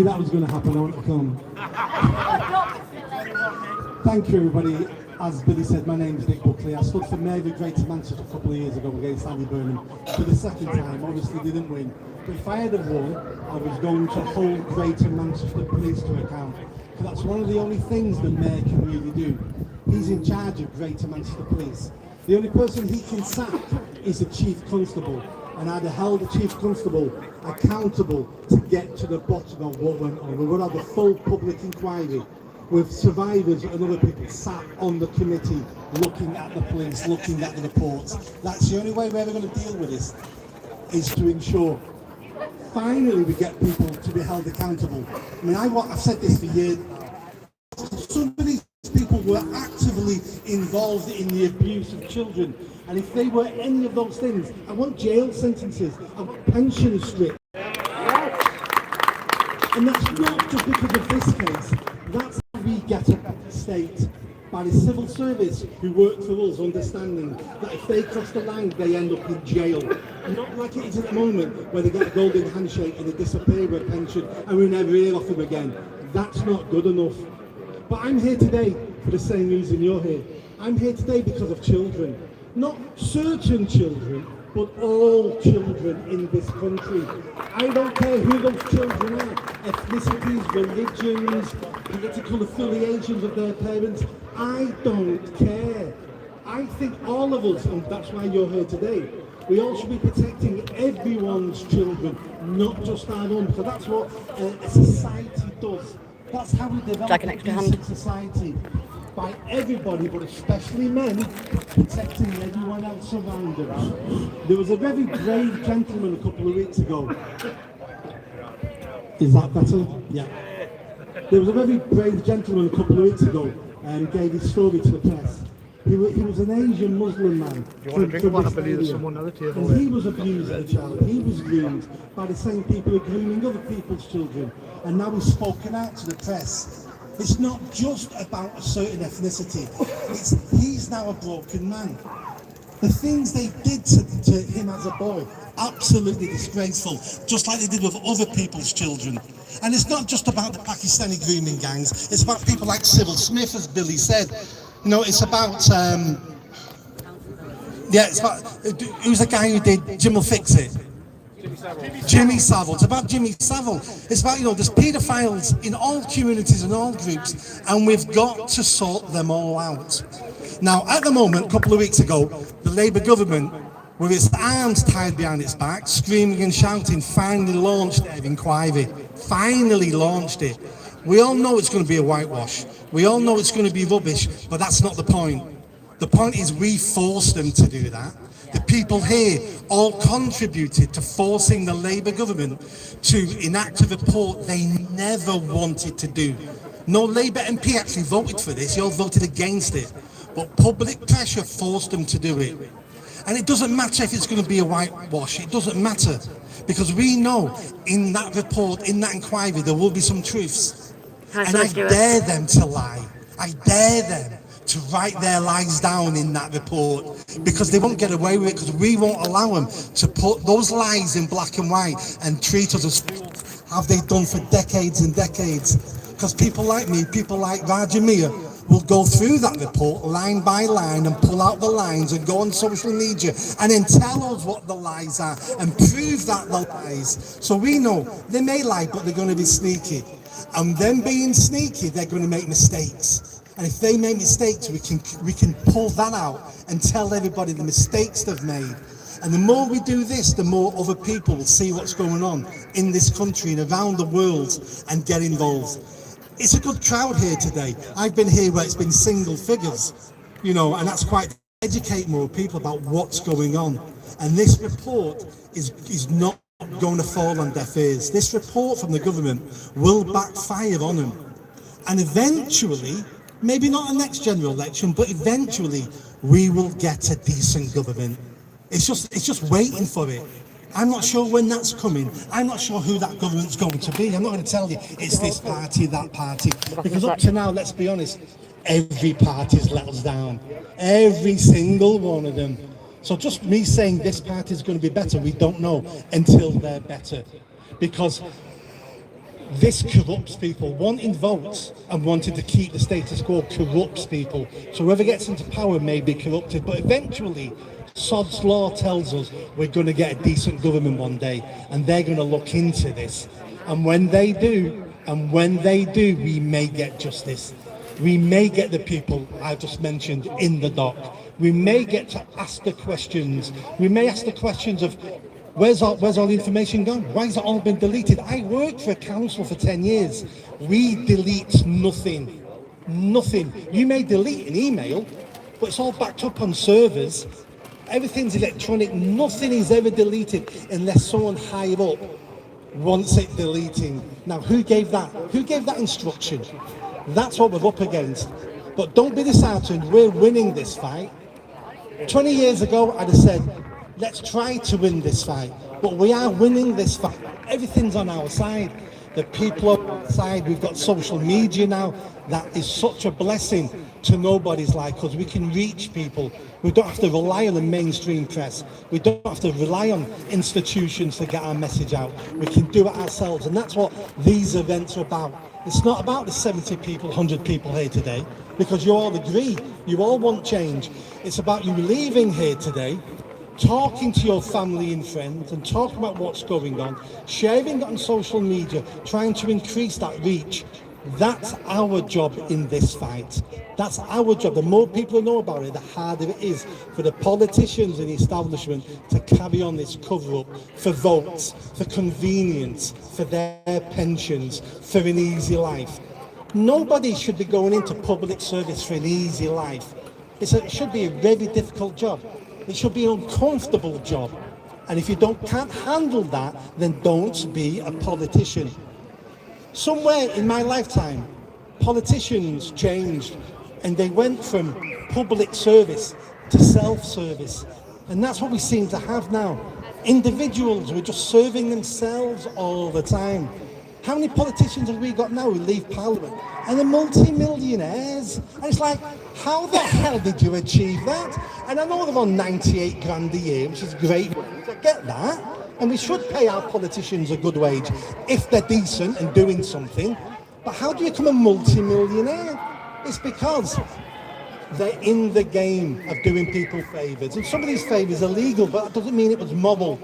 That was going to happen, I want to come. Thank you, everybody. As Billy said, my name is Nick Buckley. I stood for Mayor of Greater Manchester a couple of years ago against Andy Burnham for the second time. Obviously, they didn't win. But if I had won, I was going to hold Greater Manchester Police to account. Because that's one of the only things the Mayor can really do. He's in charge of Greater Manchester Police. The only person he can sack is the Chief Constable. And I'd have held the Chief Constable accountable to get to the bottom of what went on. We would have a full public inquiry with survivors and other people sat on the committee looking at the police, looking at the reports. That's the only way we're ever going to deal with this, is to ensure finally we get people to be held accountable. I mean, I've said this for years. Some of these people were actively involved in the abuse of children, and if they were any of those things, I want jail sentences, I want pension strips. And that's not just because of this case, that's how we get a better state, by the civil service who work for us understanding that if they cross the line, they end up in jail. Not like it is at the moment, where they get a golden handshake and they disappear with a pension and we never hear of them again. That's not good enough. But I'm here today for the same reason you're here. I'm here today because of children. Not certain children, but all children in this country. I don't care who those children are, ethnicities, religions, political affiliations of their parents. I don't care. I think all of us, and that's why you're here today, we all should be protecting everyone's children, not just our own, because that's what a society does. That's how we develop like an extra hand. Society. By everybody, but especially men, protecting everyone else around us. There was a very brave gentleman a couple of weeks ago. Is that better? Yeah. There was a very brave gentleman a couple of weeks ago and gave his story to the press. He was an Asian Muslim man. You want to drink one? I believe there's someone other table. And he was abused as a child. He was groomed by the same people who are grooming other people's children. And now he's spoken out to the press. It's not just about a certain ethnicity. He's now a broken man. The things they did to him as a boy, absolutely disgraceful, just like they did with other people's children. And it's not just about the Pakistani grooming gangs, it's about people like Sybil Smith, as Billy said. You know, it's about, who's the guy who did Jim Will Fix It? Jimmy Savile. It's about Jimmy Savile. It's about, there's paedophiles in all communities and all groups, and we've got to sort them all out. Now, at the moment, a couple of weeks ago, the Labour government, with its arms tied behind its back, screaming and shouting, finally launched their inquiry. Finally launched it. We all know it's going to be a whitewash. We all know it's going to be rubbish, but that's not the point. The point is we forced them to do that. The people here all contributed to forcing the Labour government to enact a report they never wanted to do. No Labour MP actually voted for this, they all voted against it. But public pressure forced them to do it. And it doesn't matter if it's going to be a whitewash, it doesn't matter. Because we know in that report, in that inquiry, there will be some truths. And I dare them to lie. I dare them to write their lies down in that report, because they won't get away with it, because we won't allow them to put those lies in black and white and treat us as fools, have they done for decades and decades. Because people like me, people like Raja Mia, will go through that report line by line and pull out the lines and go on social media and then tell us what the lies are and prove that the lies. So we know they may lie, but they're going to be sneaky. And them being sneaky, they're going to make mistakes. And if they make mistakes, we can pull that out and tell everybody the mistakes they've made. And the more we do this, the more other people will see what's going on in this country and around the world and get involved. It's a good crowd here today. I've been here where it's been single figures, and that's quite to educate more people about what's going on. And this report is not going to fall on deaf ears. This report from the government will backfire on them. And eventually, maybe not the next general election, but eventually we will get a decent government. It's just waiting for it. I'm not sure when that's coming. I'm not sure who that government's going to be. I'm not going to tell you it's this party, that party. Because up to now, let's be honest, every party's let us down. Every single one of them. So just me saying this party's going to be better, we don't know until they're better. Because this corrupts people. Wanting votes and wanting to keep the status quo corrupts people. So whoever gets into power may be corrupted, but eventually Sod's Law tells us we're going to get a decent government one day, and they're going to look into this. And when they do, we may get justice. We may get the people I just mentioned in the dock. We may get to ask the questions. We may ask the questions of, where's all the information gone? Why has it all been deleted? I worked for a council for 10 years. We delete nothing. Nothing. You may delete an email, but it's all backed up on servers. Everything's electronic. Nothing is ever deleted unless someone higher up wants it deleting. Now, who gave that? Who gave that instruction? That's what we're up against. But don't be disheartened. We're winning this fight. 20 years ago, I'd have said, let's try to win this fight. But we are winning this fight. Everything's on our side. The people are on our side. We've got social media now. That is such a blessing to nobody's like us. We can reach people. We don't have to rely on the mainstream press. We don't have to rely on institutions to get our message out. We can do it ourselves. And that's what these events are about. It's not about the 70 people, 100 people here today, because you all agree. You all want change. It's about you leaving here today, talking to your family and friends and talking about what's going on, sharing it on social media, trying to increase that reach. That's our job in this fight. That's our job. The more people know about it, the harder it is for the politicians and the establishment to carry on this cover-up for votes, for convenience, for their pensions, for an easy life. Nobody should be going into public service for an easy life. It should be a very difficult job. It should be an uncomfortable job. And if you can't handle that, then don't be a politician. Somewhere in my lifetime, politicians changed and they went from public service to self-service. And that's what we seem to have now. Individuals who are just serving themselves all the time. How many politicians have we got now who leave Parliament? And they're multi-millionaires. And it's like, how the hell did you achieve that? And I know they're on 98 grand a year, which is great. I get that. And we should pay our politicians a good wage if they're decent and doing something. But how do you become a multi-millionaire? It's because they're in the game of doing people favours. And some of these favours are legal, but that doesn't mean it was moral,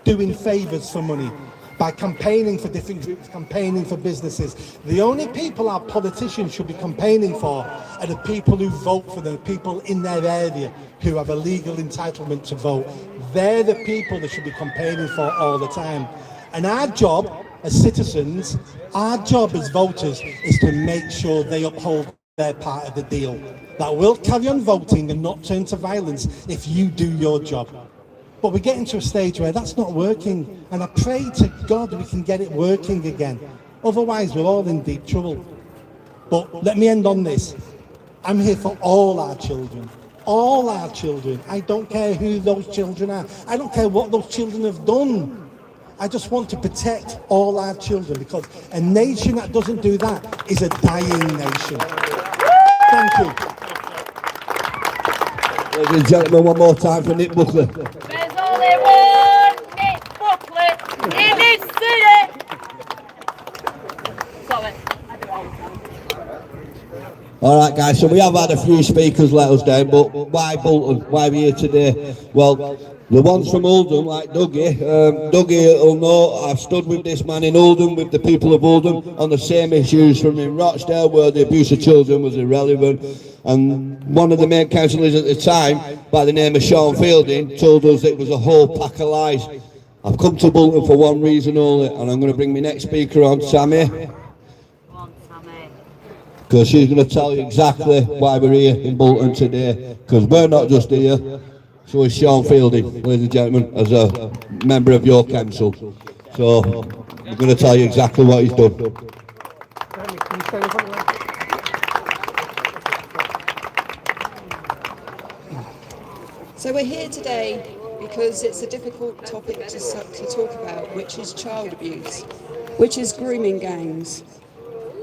doing favours for money. By campaigning for different groups, campaigning for businesses. The only people our politicians should be campaigning for are the people who vote for them, the people in their area who have a legal entitlement to vote. They're the people they should be campaigning for all the time. And our job as citizens, our job as voters is to make sure they uphold their part of the deal. That we'll carry on voting and not turn to violence if you do your job. But we're getting to a stage where that's not working, and I pray to God we can get it working again. Otherwise, we're all in deep trouble. But let me end on this. I'm here for all our children. All our children. I don't care who those children are. I don't care what those children have done. I just want to protect all our children, because a nation that doesn't do that is a dying nation. Thank you. Ladies and gentlemen, one more time for Nick Buckley. There's only one Nick Buckley in this city. Sorry. Alright guys, so we have had a few speakers let us down, but why Bolton? Why are we here today? Well, the ones from Oldham, like Dougie, Dougie will know I've stood with this man in Oldham, with the people of Oldham, on the same issues from in Rochdale, where the abuse of children was irrelevant. And one of the main councillors at the time, by the name of Sean Fielding, told us it was a whole pack of lies. I've come to Bolton for one reason only, and I'm going to bring my next speaker on, Sammy. Because she's going to tell you exactly why we're here in Bolton today. Because we're not just here, so is Sean Fielding, ladies and gentlemen, as a member of your council. So, we're going to tell you exactly what he's done. So we're here today because it's a difficult topic to talk about, which is child abuse, which is grooming gangs.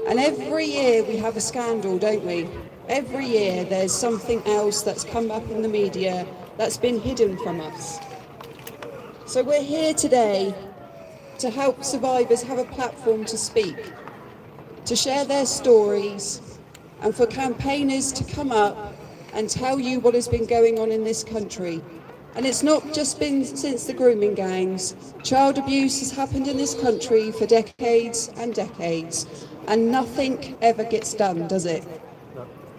And every year we have a scandal, don't we? Every year there's something else that's come up in the media that's been hidden from us. So we're here today to help survivors have a platform to speak, to share their stories, and for campaigners to come up and tell you what has been going on in this country. And it's not just been since the grooming gangs. Child abuse has happened in this country for decades and decades, and nothing ever gets done, does it?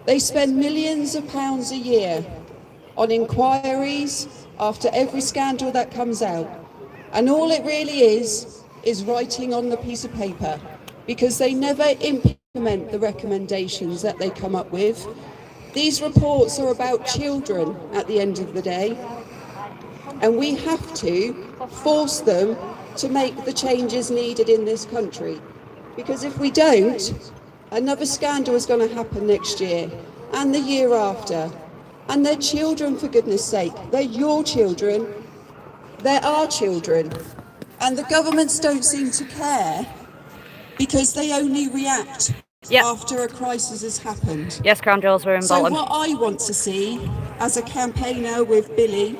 They spend millions of pounds a year on inquiries after every scandal that comes out. And all it really is writing on the piece of paper, because they never implement the recommendations that they come up with. These reports are about children at the end of the day, and we have to force them to make the changes needed in this country. Because if we don't, another scandal is going to happen next year and the year after. And they're children, for goodness sake. They're your children. They're our children. And the governments don't seem to care, because they only react after a crisis has happened. Yes, Crown Jewels, we're in So Bolton. what I want to see as a campaigner with Billy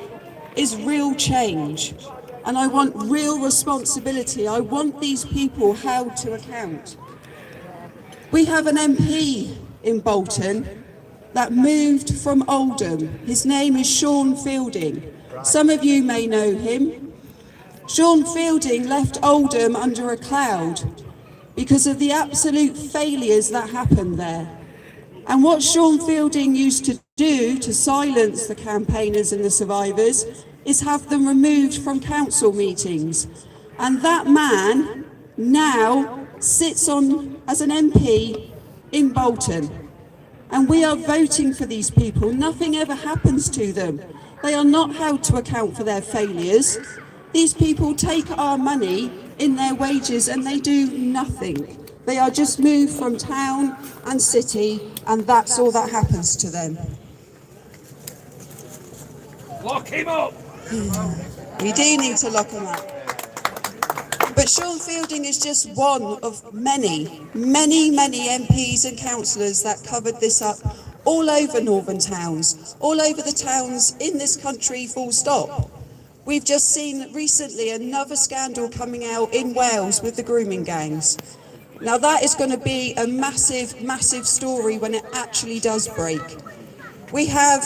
is real change. And I want real responsibility. I want these people held to account. We have an MP in Bolton that moved from Oldham. His name is Sean Fielding. Some of you may know him. Sean Fielding left Oldham under a cloud because of the absolute failures that happened there. And what Sean Fielding used to do to silence the campaigners and the survivors is have them removed from council meetings. And that man now sits on as an MP in Bolton. And we are voting for these people. Nothing ever happens to them. They are not held to account for their failures. These people take our money in their wages and they do nothing. They are just moved from town and city, and that's all that happens to them. Lock him up! We do need to lock them up. But Sean Fielding is just one of many MPs and councillors that covered this up all over northern towns, all over the towns in this country, full stop. We've just seen recently another scandal coming out in Wales with the grooming gangs. Now that is going to be a massive story when it actually does break. We have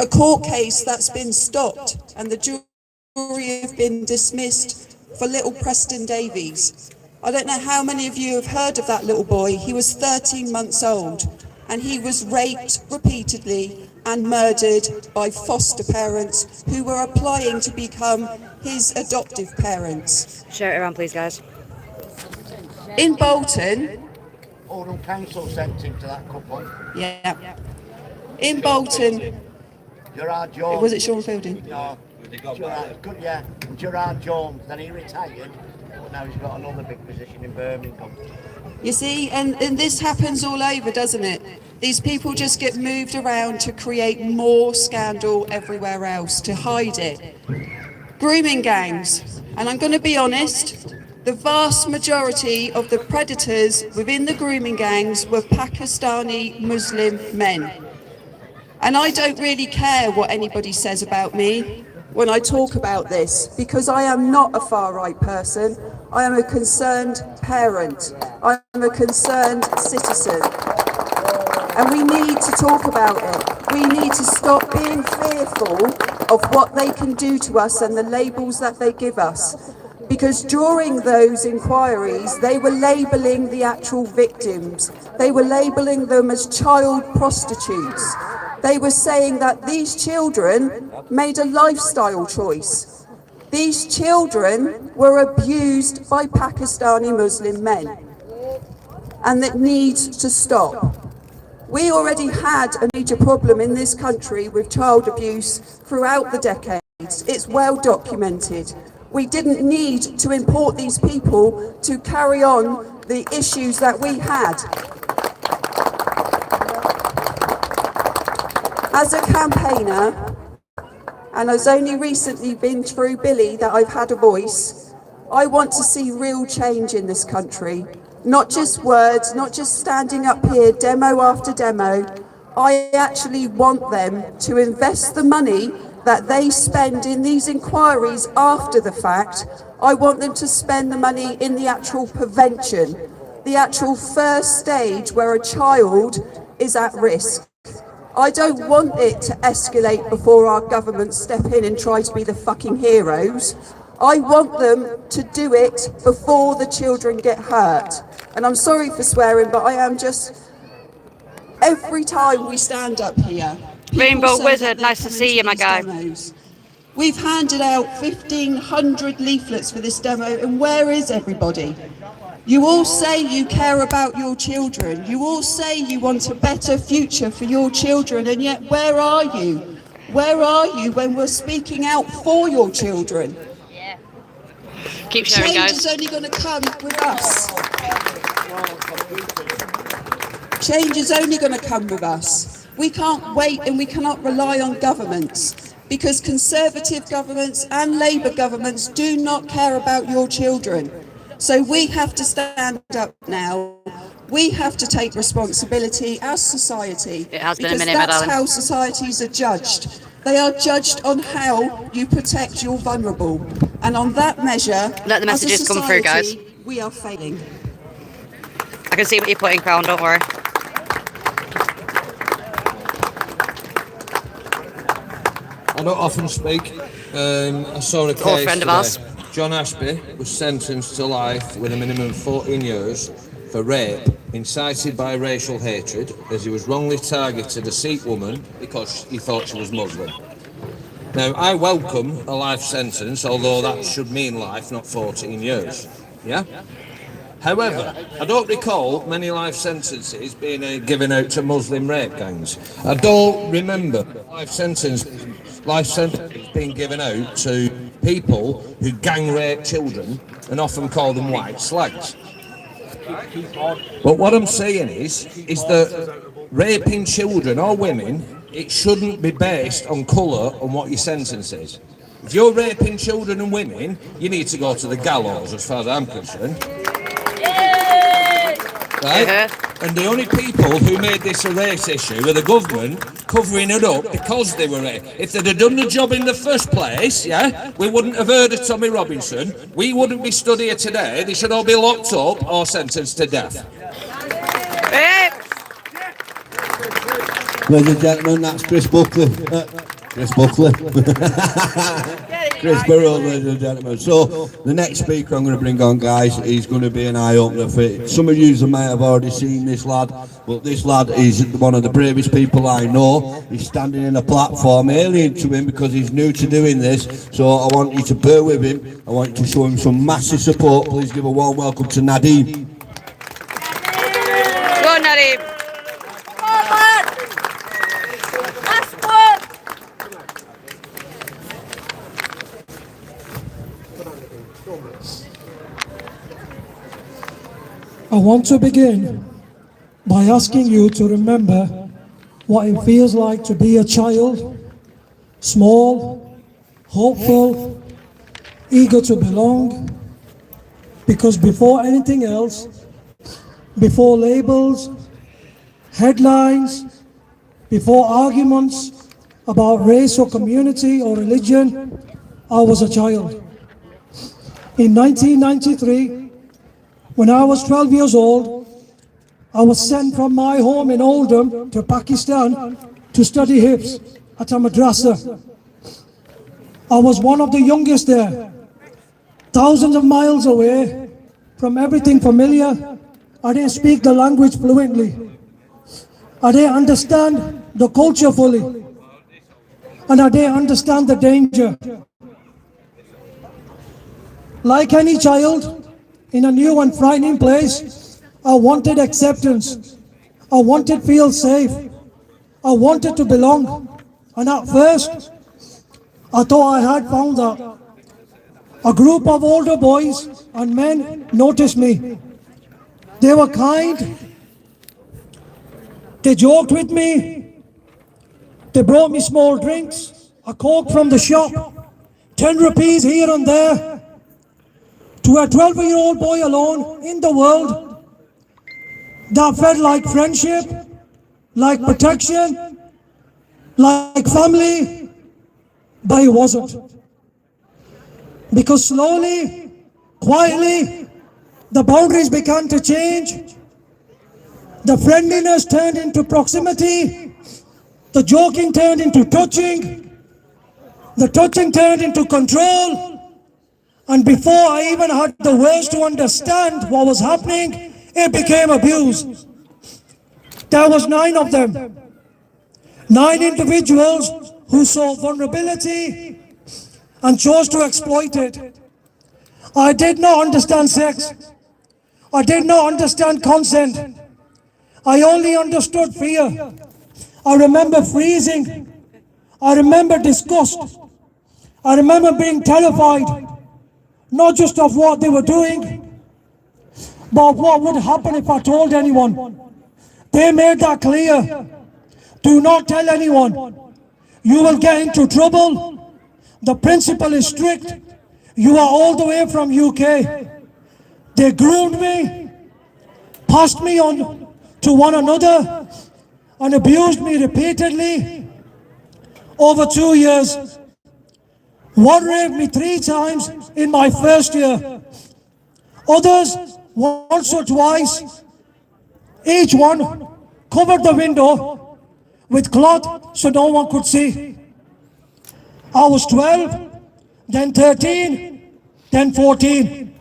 a court case that's been stopped and the jury have been dismissed for little Preston Davies. I don't know how many of you have heard of that little boy. He was 13 months old and he was raped repeatedly and murdered by foster parents who were applying to become his adoptive parents. Share it around, please, guys. In Bolton, Oldham Council sent him to that couple. yeah. In Bolton, Gerard Jones. was it Sean Fielding? No, Gerard, good, yeah. Gerard Jones. Then he retired, but now he's got another big position in Birmingham. You see, and this happens all over, doesn't it? These people just get moved around to create more scandal everywhere else, to hide it. Grooming gangs, and I'm going to be honest, the vast majority of the predators within the grooming gangs were Pakistani Muslim men. And I don't really care what anybody says about me when I talk about this, because I am not a far-right person. I am a concerned parent. I am a concerned citizen. And we need to talk about it. We need to stop being fearful of what they can do to us and the labels that they give us. Because during those inquiries, they were labelling the actual victims. They were labelling them as child prostitutes. They were saying that these children made a lifestyle choice. These children were abused by Pakistani Muslim men. And that needs to stop. We already had a major problem in this country with child abuse throughout the decades. It's well documented. We didn't need to import these people to carry on the issues that we had. As a campaigner, and it's only recently been through Billy that I've had a voice, I want to see real change in this country. Not just words, not just standing up here demo after demo. I actually want them to invest the money that they spend in these inquiries after the fact. I want them to spend the money in the actual prevention, the actual first stage where a child is at risk. I don't want it to escalate before our government step in and try to be the fucking heroes. I want them to do it before the children get hurt. And I'm sorry for swearing, but I am just, every time we stand up here, Rainbow Wizard, nice to see you, my guy. Demos. We've handed out 1,500 leaflets for this demo, and where is everybody? You all say you care about your children. You all say you want a better future for your children, and yet where are you? Where are you when we're speaking out for your children? Yeah. Keep sharing, Change guys. is only going to come with us. Change is only going to come with us. We can't wait and we cannot rely on governments, because Conservative governments and Labour governments do not care about your children. So we have to stand up now. We have to take responsibility as society. It has been a because minute, my that's darling. how societies are judged. They are judged on how you protect your vulnerable. And on that measure, Let the messages as a come through, guys. society, we are failing. I can see what you're putting, Crown, don't worry. I don't often speak. I saw a case friend of today. ours. John Ashby was sentenced to life with a minimum of 14 years for rape incited by racial hatred, as he was wrongly targeted a Sikh woman because he thought she was Muslim. Now, I welcome a life sentence, although that should mean life, not 14 years. Yeah? However, I don't recall many life sentences being given out to Muslim rape gangs. I don't remember life sentences being given out to people who gang rape children and often call them white slags. But what I'm saying is that raping children or women, it shouldn't be based on colour and what your sentence is. If you're raping children and women, you need to go to the gallows, as far as I'm concerned. Right? And the only people who made this a race issue were the government covering it up because they were rape. If they'd have done the job in the first place, yeah, we wouldn't have heard of Tommy Robinson. We wouldn't be stood here today. They should all be locked up or sentenced to death. Ladies and gentlemen, that's Chris Buckley. Chris Buckley. Chris Burrows, ladies and gentlemen. So, the next speaker I'm going to bring on, guys, is going to be an eye-opener for some of you might have already seen this lad, but this lad is one of the bravest people I know. He's standing in a platform alien to him because he's new to doing this. So, I want you to bear with him. I want you to show him some massive support. Please give a warm welcome to Nadeem. Go, Nadeem. I want to begin by asking you to remember what it feels like to be a child, small, hopeful, eager to belong, because before anything else, before labels, headlines, before arguments about race or community or religion, I was a child. In 1993, when I was 12 years old, I was sent from my home in Oldham to Pakistan to study Hifz at a madrasa. I was one of the youngest there, thousands of miles away from everything familiar. I didn't speak the language fluently. I didn't understand the culture fully. And I didn't understand the danger. Like any child, in a new and frightening place, I wanted acceptance. I wanted to feel safe. I wanted to belong. And at first, I thought I had found that. A group of older boys and men noticed me. They were kind. They joked with me. They brought me small drinks, a Coke from the shop, 10 rupees here and there. To a 12-year-old boy alone in the world, that felt like friendship, like protection, like family, but it wasn't. Because slowly, quietly, the boundaries began to change. The friendliness turned into proximity. The joking turned into touching. The touching turned into control. And before I even had the words to understand what was happening, it became abuse. There was 9 of them. 9 individuals who saw vulnerability and chose to exploit it. I did not understand sex. I did not understand consent. I only understood fear. I remember freezing. I remember disgust. I remember being terrified, not just of what they were doing, but of what would happen if I told anyone. They made that clear. Do not tell anyone. You will get into trouble. The principal is strict. You are all the way from UK. They groomed me, passed me on to one another, and abused me repeatedly over 2 years. One raped me 3 times in my first year. Others once or twice. Each one covered the window with cloth so no one could see. I was 12, then 13, then 14.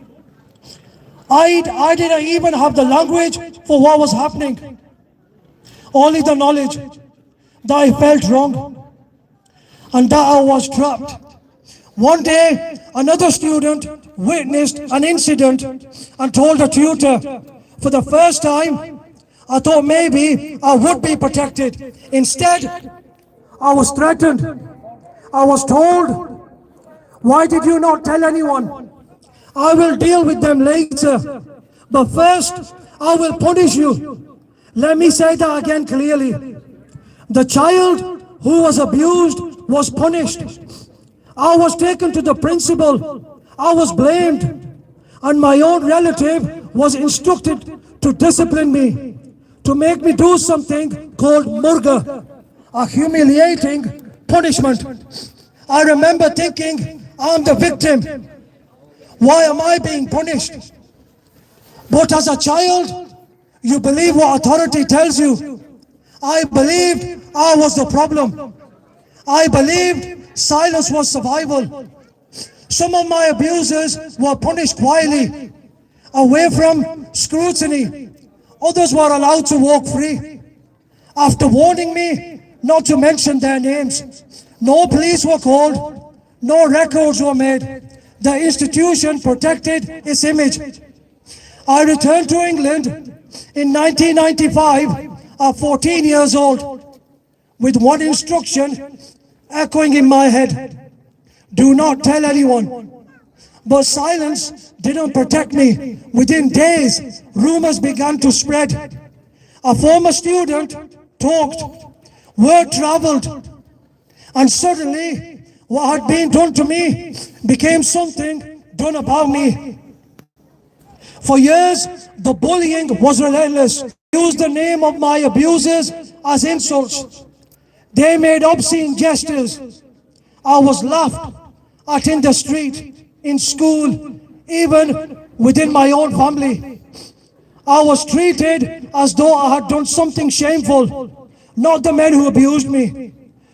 I didn't even have the language for what was happening. Only the knowledge that I felt wrong and that I was trapped. One day, another student witnessed an incident and told a tutor. For the first time, I thought maybe I would be protected. Instead, I was threatened. I was told, "Why did you not tell anyone? I will deal with them later. But first, I will punish you." Let me say that again clearly. The child who was abused was punished. I was taken to the principal. I was blamed. And my own relative was instructed to discipline me, to make me do something called murga, a humiliating punishment. I remember thinking, I'm the victim. Why am I being punished? But as a child, you believe what authority tells you. I believed I was the problem. I believed silence was survival. Some of my abusers were punished quietly, away from scrutiny. Others were allowed to walk free. After warning me not to mention their names, no police were called, no records were made. The institution protected its image. I returned to England in 1995 at 14 years old, with one instruction echoing in my head: do not tell anyone. But silence didn't protect me. Within days, rumors began to spread. A former student talked, word traveled, and suddenly what had been done to me became something done about me. For years, the bullying was relentless. They used the name of my abusers as insults. They made obscene gestures. I was laughed at in the street, in school, even within my own family. I was treated as though I had done something shameful, not the men who abused me.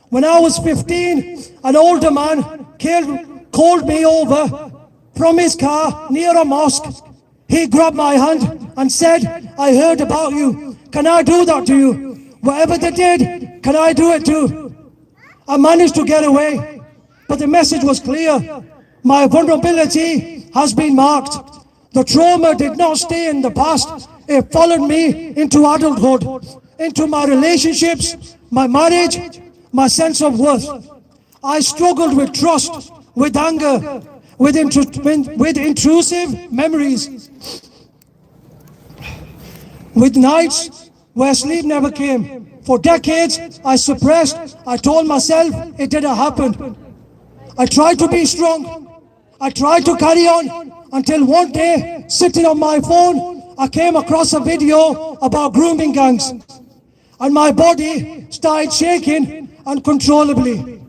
When I was 15, an older man called me over from his car near a mosque. He grabbed my hand and said, I heard about you. Can I do that to you? Whatever they did, can I do it too? I managed to get away, but the message was clear. My vulnerability has been marked. The trauma did not stay in the past. It followed me into adulthood, into my relationships, my marriage, my sense of worth. I struggled with trust, with anger, with intrusive memories, with nights where sleep never came. For decades, I suppressed. I told myself it didn't happen. I tried to be strong. I tried to carry on until one day, sitting on my phone, I came across a video about grooming gangs, and my body started shaking uncontrollably.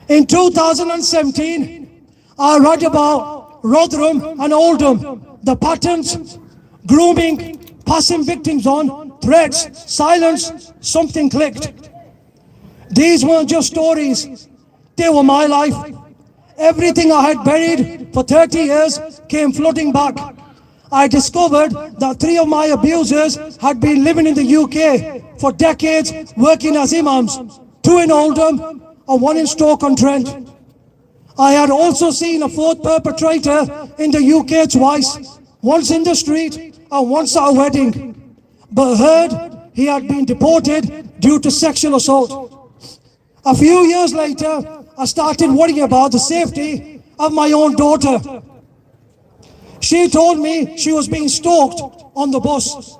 In 2017, I read about Rotherham and Oldham, the patterns, grooming, passing victims on, threats, silence, something clicked. These weren't just stories, they were my life. Everything I had buried for 30 years came flooding back. I discovered that 3 of my abusers had been living in the UK for decades, working as imams, 2 in Oldham and 1 in Stoke-on-Trent. I had also seen a 4th perpetrator in the UK twice, once in the street and once at a wedding, but heard he had been deported due to sexual assault. A few years later, I started worrying about the safety of my own daughter. She told me she was being stalked on the bus.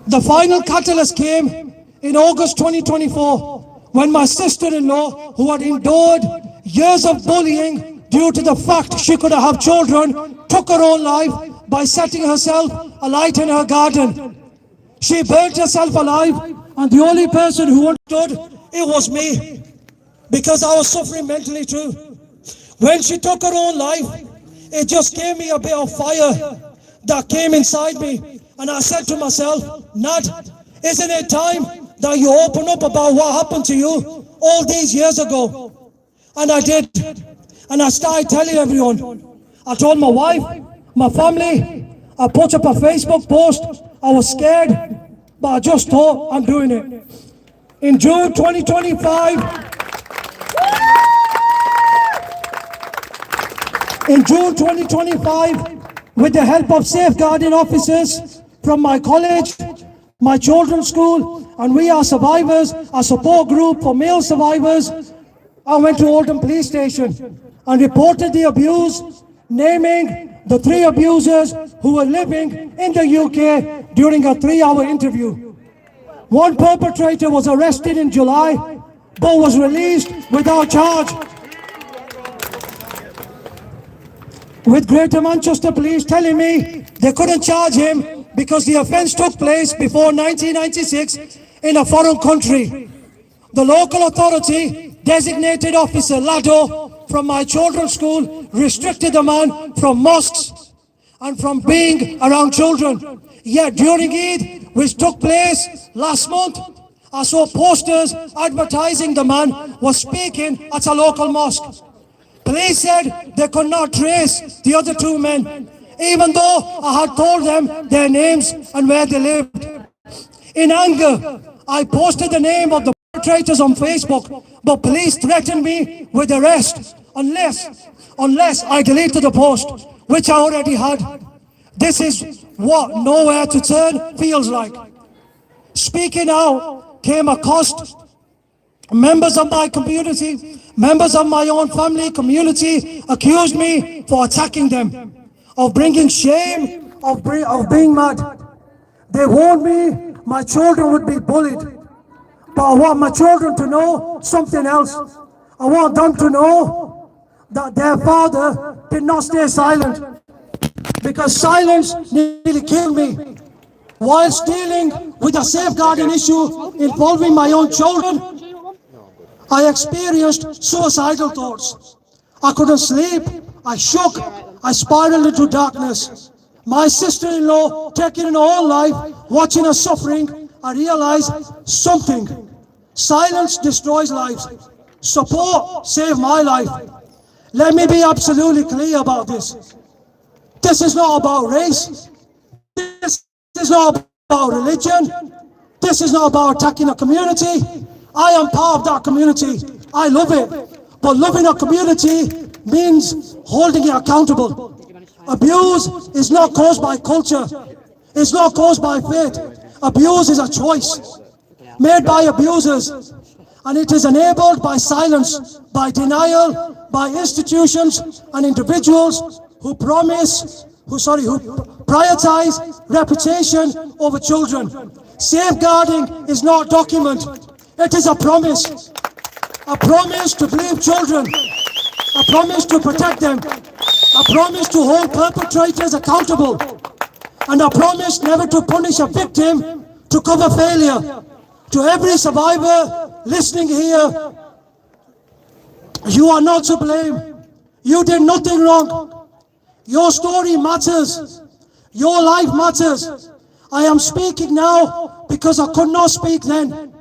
The final catalyst came in August 2024 when my sister-in-law, who had endured years of bullying due to the fact she couldn't have children, took her own life by setting herself alight in her garden. She burnt herself alive, and the only person who understood it was me, because I was suffering mentally too. When she took her own life, it just gave me a bit of fire that came inside me, and I said to myself, Nad, isn't it time that you open up about what happened to you all these years ago? And I did, and I started telling everyone. I told my wife, my family, I put up a Facebook post. I was scared, but I just thought, I'm doing it. In June 2025, with the help of safeguarding officers from my college, my children's school, and We Are Survivors, a support group for male survivors, I went to Oldham Police Station and reported the abuse, naming the 3 abusers who were living in the UK during a 3-hour interview. 1 perpetrator was arrested in July, but was released without charge. With Greater Manchester Police telling me they couldn't charge him because the offence took place before 1996 in a foreign country. The local authority designated Officer Lado from my children's school restricted the man from mosques and from being around children. Yet during Eid, which took place last month, I saw posters advertising the man was speaking at a local mosque. Police said they could not trace the other 2 men, even though I had told them their names and where they lived. In anger, I posted the name of the perpetrators on Facebook, but police threatened me with arrest unless I deleted the post, which I already had. This is what nowhere to turn feels like. Speaking out came a cost. Members of my community, members of my own family community accused me for attacking them, of bringing shame, of being mad. They warned me my children would be bullied. But I want my children to know something else. I want them to know that their father did not stay silent, because silence nearly killed me. While dealing with a safeguarding issue involving my own children, I experienced suicidal thoughts. I couldn't sleep, I shook, I spiraled into darkness. My sister-in-law taking her own life, watching her suffering, I realized something. Silence destroys lives. Support saved my life. Let me be absolutely clear about this. This is not about race. This is not about religion. This is not about attacking a community. I am part of that community. I love it. But loving a community means holding it accountable. Abuse is not caused by culture. It's not caused by faith. Abuse is a choice made by abusers. And it is enabled by silence, by denial, by institutions and individuals who prioritize reputation over children. Safeguarding is not a document. It is a promise. A promise to believe children. A promise to protect them. A promise to hold perpetrators accountable. And a promise never to punish a victim to cover failure. To every survivor listening here, You are not to blame. You did nothing wrong. Your story matters. Your life matters. I am speaking now because I could not speak then.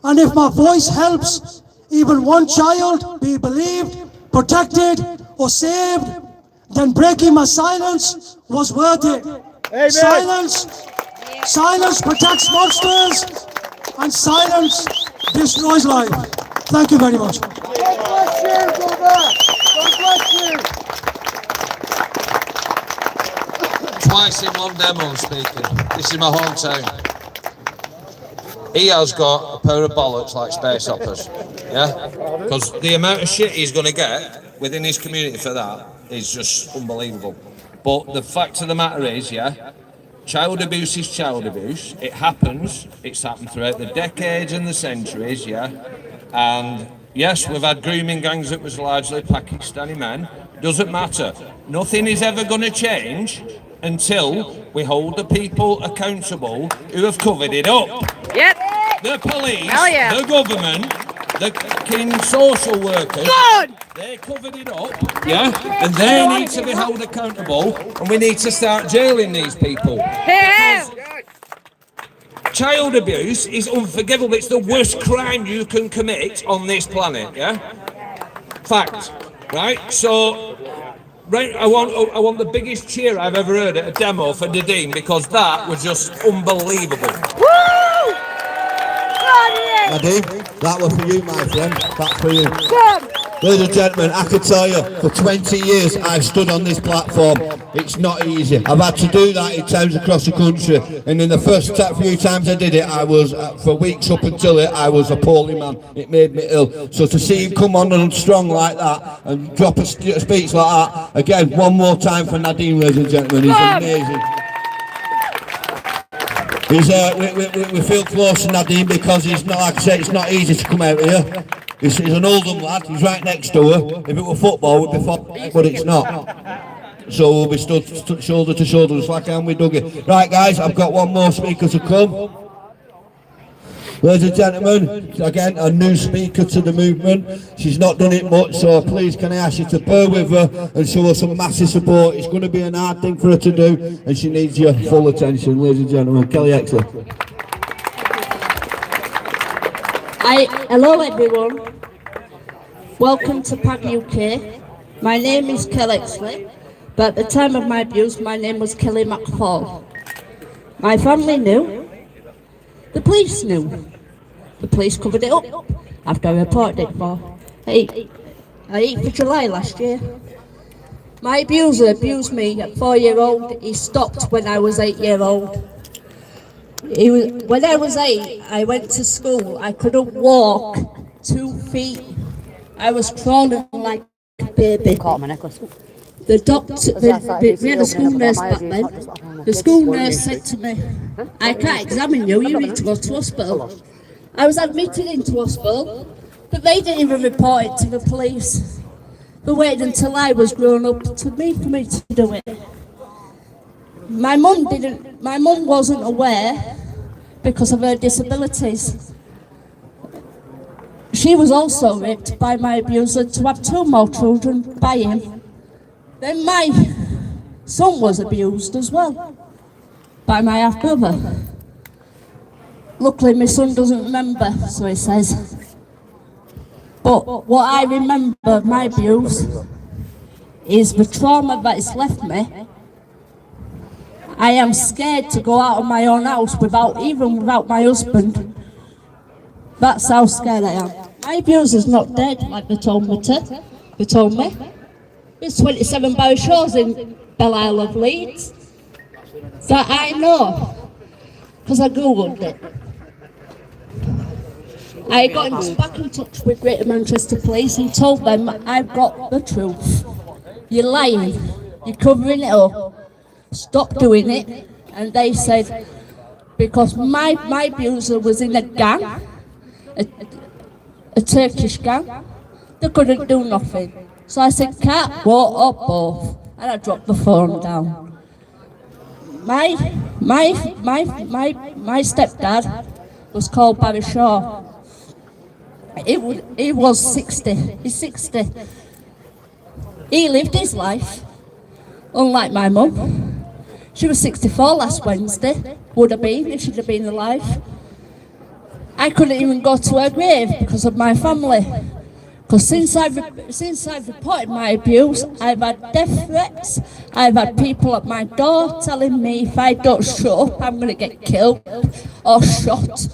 And if my voice helps even one child be believed, protected, or saved, then breaking my silence was worth it. Amen. Silence protects monsters, and silence destroys life. Thank you very much. God bless you, brother. God bless you. Twice in one demo I'm speaking. This is my hometown. He has got a pair of bollocks like space operas, yeah? Because the amount of shit he's going to get within his community for that is just unbelievable. But the fact of the matter is, yeah, child abuse is child abuse. It happens. It's happened throughout the decades and the centuries, yeah? And yes, we've had grooming gangs that was largely Pakistani men. Doesn't matter. Nothing is ever going to change until we hold the people accountable who have covered it up. Yep. The police, Hell yeah. the government, the fucking social workers, Good. they covered it up, yeah? And they need to be held accountable, and we need to start jailing these people. Hey. Child abuse is unforgivable. It's the worst crime you can commit on this planet, yeah? Fact, right? So, right, I want the biggest cheer I've ever heard at a demo for Nadeem, because that was just unbelievable. Woo! Nadeem, that was for you, my friend. That's for you. Good. Ladies and gentlemen, I can tell you, for 20 years I've stood on this platform. It's not easy. I've had to do that in towns across the country, and in the first few times I did it, I was, for weeks up until it, I was a poorly man. It made me ill. So to see him come on and strong like that, and drop a speech like that, again, one more time for Nadeem, ladies and gentlemen, he's amazing. We feel close to Nadeem because he's not, like I said, it's not easy to come out here. He's an Oldham lad, he's right next to her. If it were football, we'd be football, but it's not. So we'll be stood shoulder to shoulder, just like I'm with Dougie. Right, guys, I've got one more speaker to come. Ladies and gentlemen, again, a new speaker to the movement. She's not done it much, so please can I ask you to bear with her and show her some massive support. It's going to be an hard thing for her to do, and she needs your full attention, ladies and gentlemen. Kelly Exley. Hello everyone, welcome to PAG UK. My name is Kelly Exley, but at the time of my abuse my name was Kelly McFall. My family knew, the police knew. The police covered it up after I reported it for 8th of July last year. My abuser abused me at 4-year-old, he stopped when I was 8-year-old. When I was 8, I went to school. I couldn't walk 2 feet. I was crawling like a baby. The doctor, we had a school nurse back then. The school nurse said to me, I can't examine you, you need to go to hospital. I was admitted into hospital, but they didn't even report it to the police. They waited until I was grown up for me to do it. My mum wasn't aware because of her disabilities. She was also raped by my abuser to have 2 more children by him. Then my son was abused as well by my half-brother. Luckily my son doesn't remember, so he says. But what I remember my abuse is the trauma that it's left me. I am scared to go out of my own house without my husband. That's how scared I am. My abuser's not dead, like they told me. There's 27 Barry Shores in Belle Isle of Leeds. That I know, because I googled it. I got back in touch with Greater Manchester Police and told them I've got the truth. You're lying, you're covering it up. Stop doing it. And they said, because my abuser was in a gang, a Turkish gang, they couldn't do nothing. So I said, cat, what, or both? And I dropped the phone down. My stepdad was called Barry Shaw. He was 60. He's 60. He lived his life, unlike my mum. She was 64 last Wednesday. Would have been if she'd have been alive. I couldn't even go to her grave because of my family. Because since I've reported my abuse, I've had death threats. I've had people at my door telling me if I don't shut up, I'm going to get killed or shot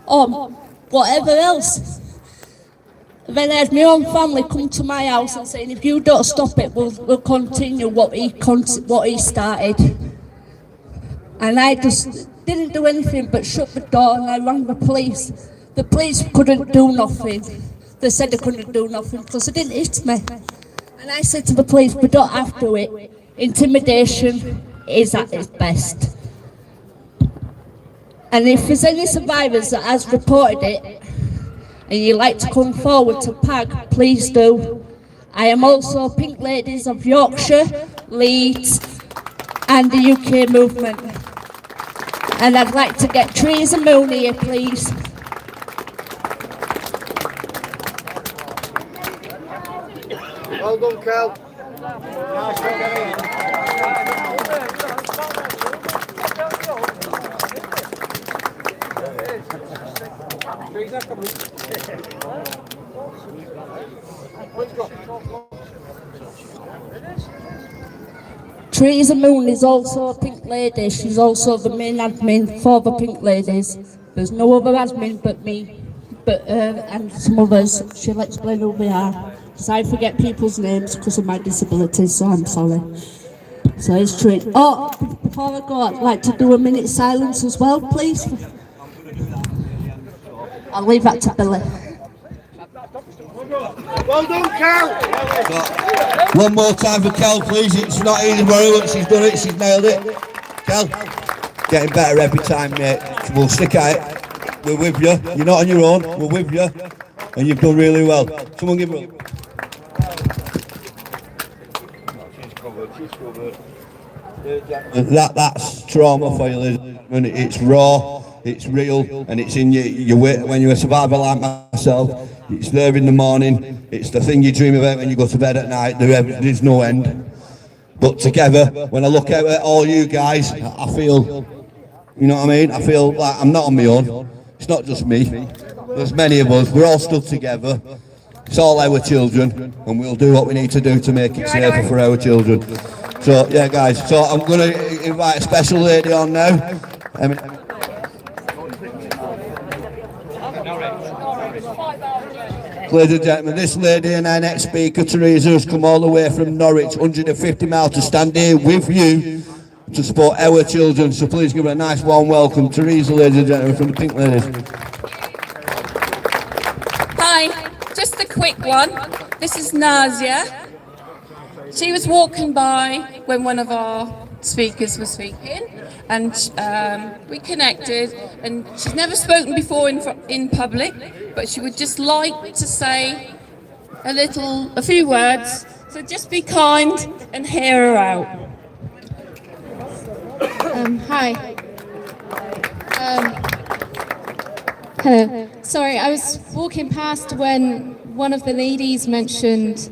or whatever else. Then I had my own family come to my house and saying, if you don't stop it, we'll continue what he started. And I just didn't do anything but shut the door, and I rang the police. The police couldn't do nothing. They said they couldn't do nothing because they didn't hit me. And I said to the police, we don't have to do it. Intimidation is at its best. And if there's any survivors that has reported it, and you'd like to come forward to PAG, please do. I am also Pink Ladies of Yorkshire, Leeds, and the UK movement. And I'd like to get Teresa Moon here, please. Well done, Kel. Teresa Moon is also a Pink Lady. She's also the main admin for the Pink Ladies. There's no other admin but me, and some others. She'll explain who we are. Because I forget people's names because of my disability, so I'm sorry. So it's true. Oh, before I go, I'd like to do a minute silence as well, please. I'll leave that to Billy. Well done, Kel. One more time for Kel, please. It's not easy, but she's done it. She's nailed it. Kel, getting better every time, mate. We'll stick at it. We're with you. You're not on your own. We're with you, and you've done really well. Someone give her. That's trauma for you, ladies and gentlemen. It's raw, it's real, and it's in your when you're a survivor like myself. It's there in the morning. It's the thing you dream about when you go to bed at night. There's no end. But together, when I look out at all you guys, I feel, you know what I mean? I feel like I'm not on my own. It's not just me. There's many of us. We're all stood together. It's all our children, and we'll do what we need to do to make it safer for our children. So, yeah, guys, so I'm going to invite a special lady on now. Ladies and gentlemen, this lady and our next speaker, Teresa, has come all the way from Norwich, 150 miles, to stand here with you to support our children. So please give her a nice warm welcome. Teresa, ladies and gentlemen, from the Pink Ladies. Hi, just a quick one. This is Nazia. She was walking by when one of our speakers was speaking, and we connected, and she's never spoken before in public, but she would just like to say a few words, so just be kind and hear her out. Hi. Hello. Sorry, I was walking past when one of the ladies mentioned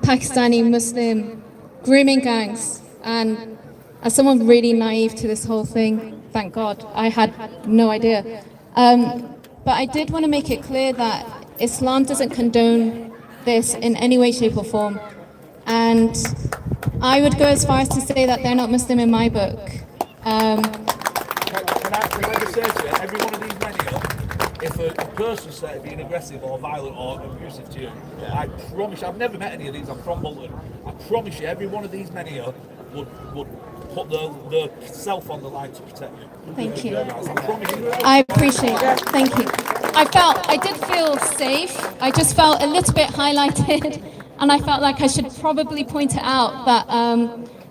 Pakistani Muslim grooming gangs, and as someone really naive to this whole thing, thank God, I had no idea. But I did want to make it clear that Islam doesn't condone this in any way, shape or form. And I would go as far as to say that they're not Muslim in my book. Can I just say to you, every one of these men here, if a person started being aggressive or violent or abusive to you, I promise you, I've never met any of these, I'm from Bolton, I promise you, every one of these men here would put their self on the line to protect you. Thank you. I promise you. I appreciate that. Thank you. I did feel safe. I just felt a little bit highlighted, and I felt like I should probably point it out that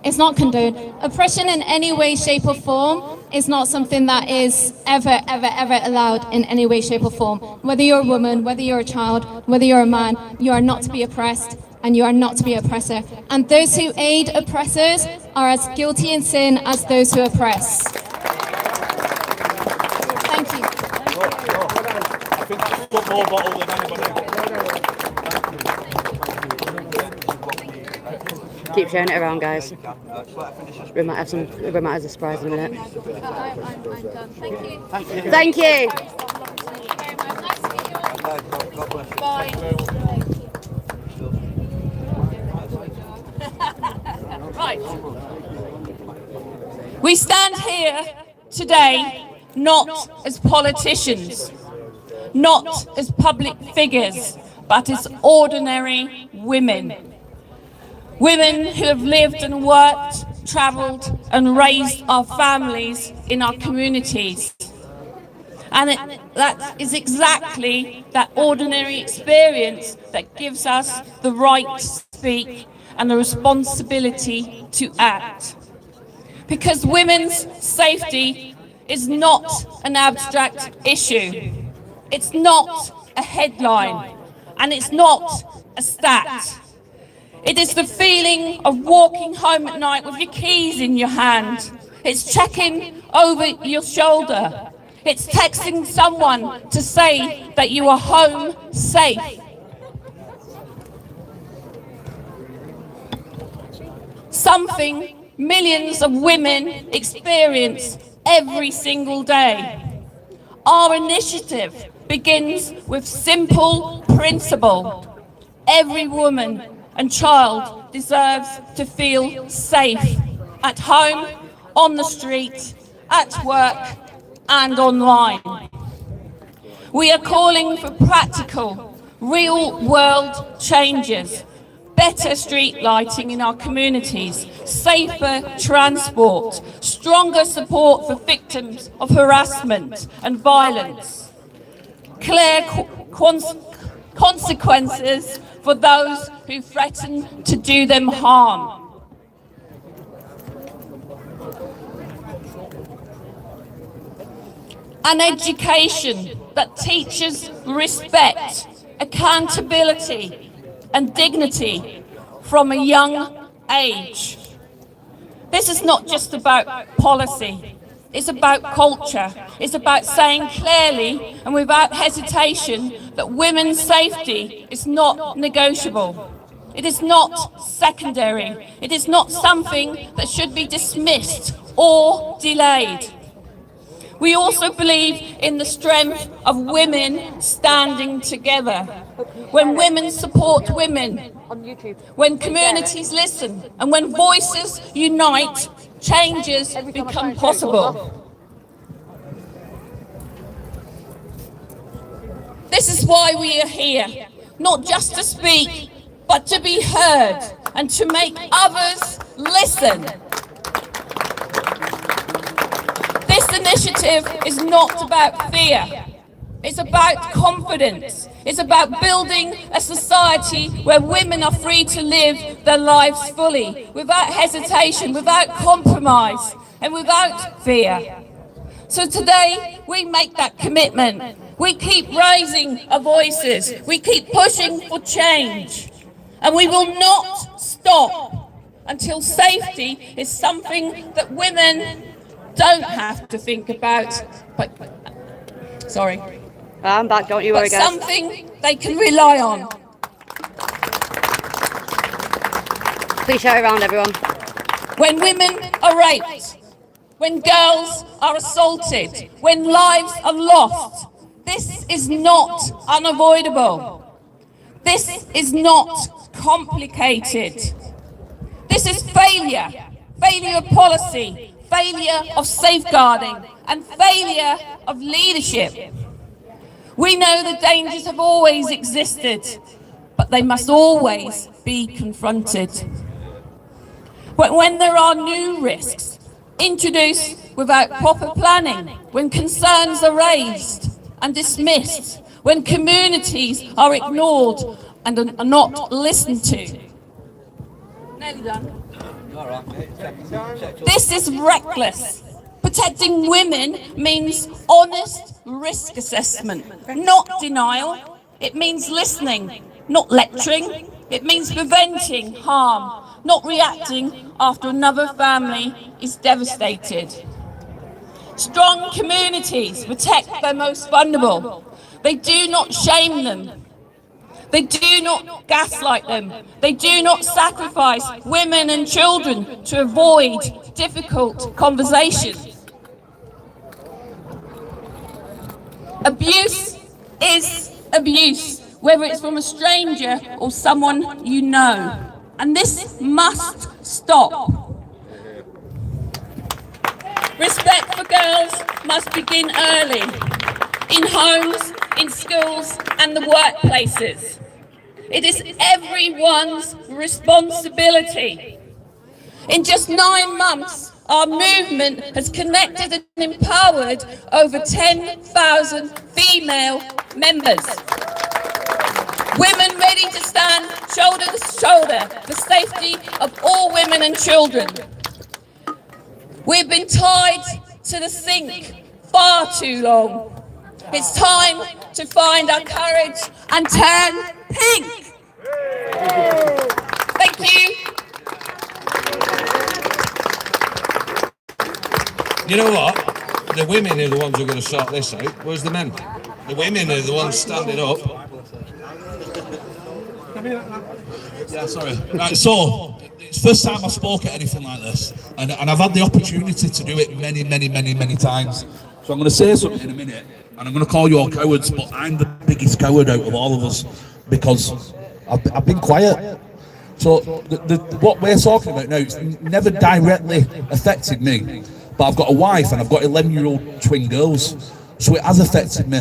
it's not condoned. Oppression in any way, shape or form is not something that is ever allowed in any way, shape or form. Whether you're a woman, whether you're a child, whether you're a man, you are not to be oppressed, and you are not to be an oppressor. And those who aid oppressors are as guilty in sin as those who oppress. Thank you. I think I've put more bottle than anybody. Keep sharing it around, guys. We might have a surprise in a minute. I'm done. Thank you. Thank you. Bye. Right. We stand here today not as politicians, not as public figures, but as ordinary women. Women who have lived and worked, travelled and raised our families in our communities. And that is exactly that ordinary experience that gives us the right to speak and the responsibility to act. Because women's safety is not an abstract issue. It's not a headline, and it's not a stat. It is the feeling of walking home at night with your keys in your hand. It's checking over your shoulder. It's texting someone to say that you are home safe. Something millions of women experience every single day. Our initiative begins with simple principle. Every woman and child deserves to feel safe at home, on the street, at work and online. We are calling for practical, real-world changes, better street lighting in our communities, safer transport, stronger support for victims of harassment and violence, clear consequences for those who threaten to do them harm. An education that teaches respect, accountability and dignity from a young age. This is not just about policy, it's about culture. It's about saying clearly and without hesitation that women's safety is not negotiable. It is not secondary. It is not something that should be dismissed or delayed. We also believe in the strength of women standing together. When women support women, when communities listen, and when voices unite, changes become possible. This is why we are here, not just to speak, but to be heard and to make others listen. This initiative is not about fear. It's about confidence. It's about building a society where women are free to live their lives fully, without hesitation, without compromise, and without fear. So today, we make that commitment. We keep raising our voices. We keep pushing for change. And we will not stop until safety is something that women don't have to think about, I'm back, don't you worry, guys. Something they can rely on. Please shout it around, everyone. When women are raped, when girls are assaulted, when lives are lost, this is not unavoidable. This is not complicated. This is failure. Failure of policy, failure of safeguarding, and failure of leadership. We know the dangers have always existed, but they must always be confronted. But when there are new risks introduced without proper planning, when concerns are raised and dismissed, when communities are ignored and are not listened to. Nearly done. This is reckless. Protecting women means honest risk assessment, not denial. It means listening, not lecturing. It means preventing harm, not reacting after another family is devastated. Strong communities protect their most vulnerable. They do not shame them. They do not gaslight them. They do not sacrifice women and children to avoid difficult conversations. Abuse is abuse, whether it's from a stranger or someone you know. And this must stop. Respect for girls must begin early, in homes, in schools and the workplaces. It is everyone's responsibility. In just 9 months, our movement has connected and empowered over 10,000 female members. Women ready to stand shoulder to shoulder for the safety of all women and children. We've been tied to the sink far too long. It's time to find our courage and turn pink. Thank you. You know what? The women are the ones who are going to sort this out. Where's the men? The women are the ones standing up. Yeah, sorry. Right, so it's the first time I spoke at anything like this, and I've had the opportunity to do it many times. So I'm going to say something in a minute, and I'm going to call you all cowards, but I'm the biggest coward out of all of us because I've been quiet. So what we're talking about now, it's never directly affected me, but I've got a wife and I've got 11-year-old twin girls, so it has affected me.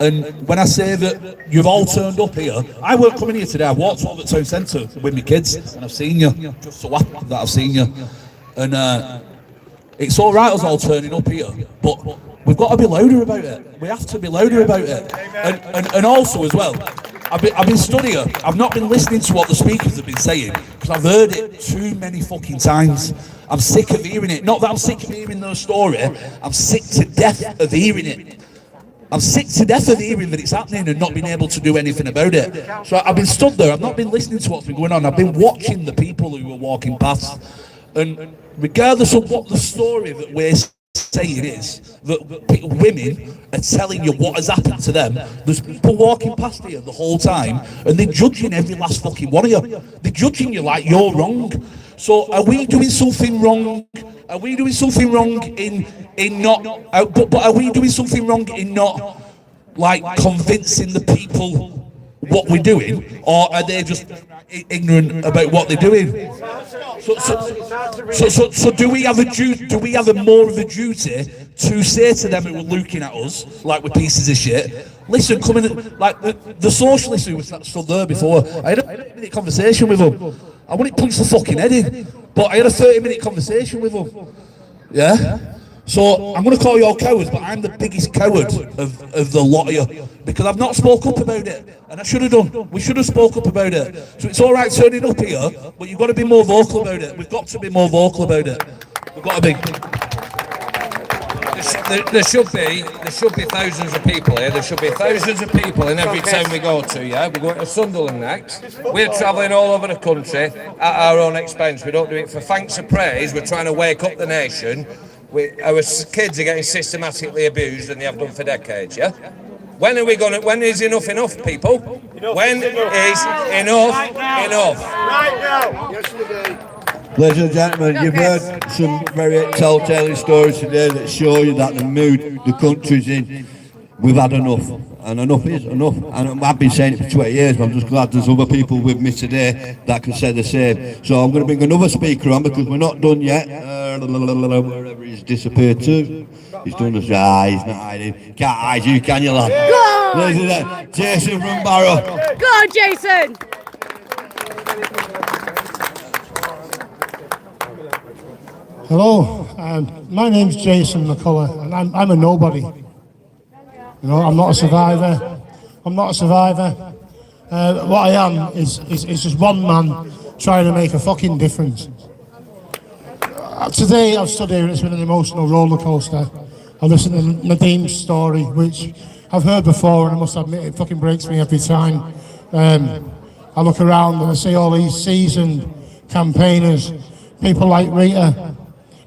And when I say that you've all turned up here, I weren't coming here today. I walked over the town centre with my kids, and I've seen you. Just so happy that I've seen you. And it's all right us all turning up here, but we've got to be louder about it. We have to be louder about it. And also as well, I've been stood here. I've not been listening to what the speakers have been saying because I've heard it too many fucking times. I'm sick of hearing it. Not that I'm sick of hearing their story. I'm sick to death of hearing it. I'm sick to death of hearing that it's happening and not being able to do anything about it. So I've been stood there, I've not been listening to what's been going on, I've been watching the people who are walking past. And regardless of what the story that we're saying is, that women are telling you what has happened to them, there's people walking past here the whole time and they're judging every last fucking one of you. They're judging you like you're wrong. So are we doing something wrong? Are we doing something wrong in not, but are we doing something wrong in not, like, convincing the people what we're doing, or are they just ignorant about what they're doing? So do we have a duty? Do we have more of a duty to say to them who are looking at us like we're pieces of shit? Listen, come in, like the socialists who was stood there before. I had a 30-minute conversation with them. I wouldn't punch the fucking head in, but I had a 30-minute conversation with them. Yeah? So I'm going to call you all cowards, but I'm the biggest coward of the lot of you because I've not spoke up about it, and I should have done. We should have spoke up about it. So it's all right turning up here, but you've got to be more vocal about it. We've got to be more vocal about it. We've got to be. There should be thousands of people here. There should be thousands of people in every town we go to. Yeah, we're going to Sunderland next. We're travelling all over the country at our own expense. We don't do it for thanks or praise. We're trying to wake up the nation. Our kids are getting systematically abused, and they have done for decades. Yeah. When are we going to? When is enough people? When is enough enough? Right now. Yesterday. Ladies and gentlemen, you've heard some very telltale stories today that show you that the mood the country's in, we've had enough. And enough is enough. And I've been saying it for 20 years, but I'm just glad there's other people with me today that can say the same. So I'm going to bring another speaker on because we're not done yet. Wherever he's disappeared to. He's done us. He's not hiding. Can't hide you, can you, lad? Go on! Ladies and gentlemen, Jason from Barrow. Go on, Jason! Hello, my name's Jason McCullough, and I'm a nobody. You know, I'm not a survivor. What I am is just one man trying to make a fucking difference. Today I've stood here and it's been an emotional roller coaster. I listened to Nadim's story, which I've heard before, and I must admit it fucking breaks me every time. I look around and I see all these seasoned campaigners, people like Rita,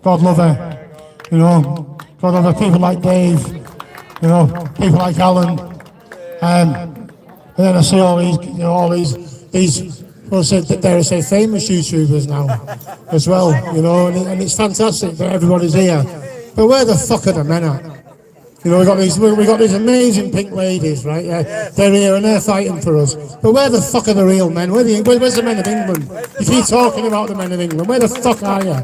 God love her, you know, got other people like Dave, you know, people like Alan, and then I see all these, you know, all these, well, dare I say, famous YouTubers now, as well, you know, and it's fantastic that everybody's here. But where the fuck are the men at? You know, we got these amazing pink ladies, right? Yeah, they're here and they're fighting for us. But where the fuck are the real men? Where's the men of England? You keep talking about the men of England. Where the fuck are you?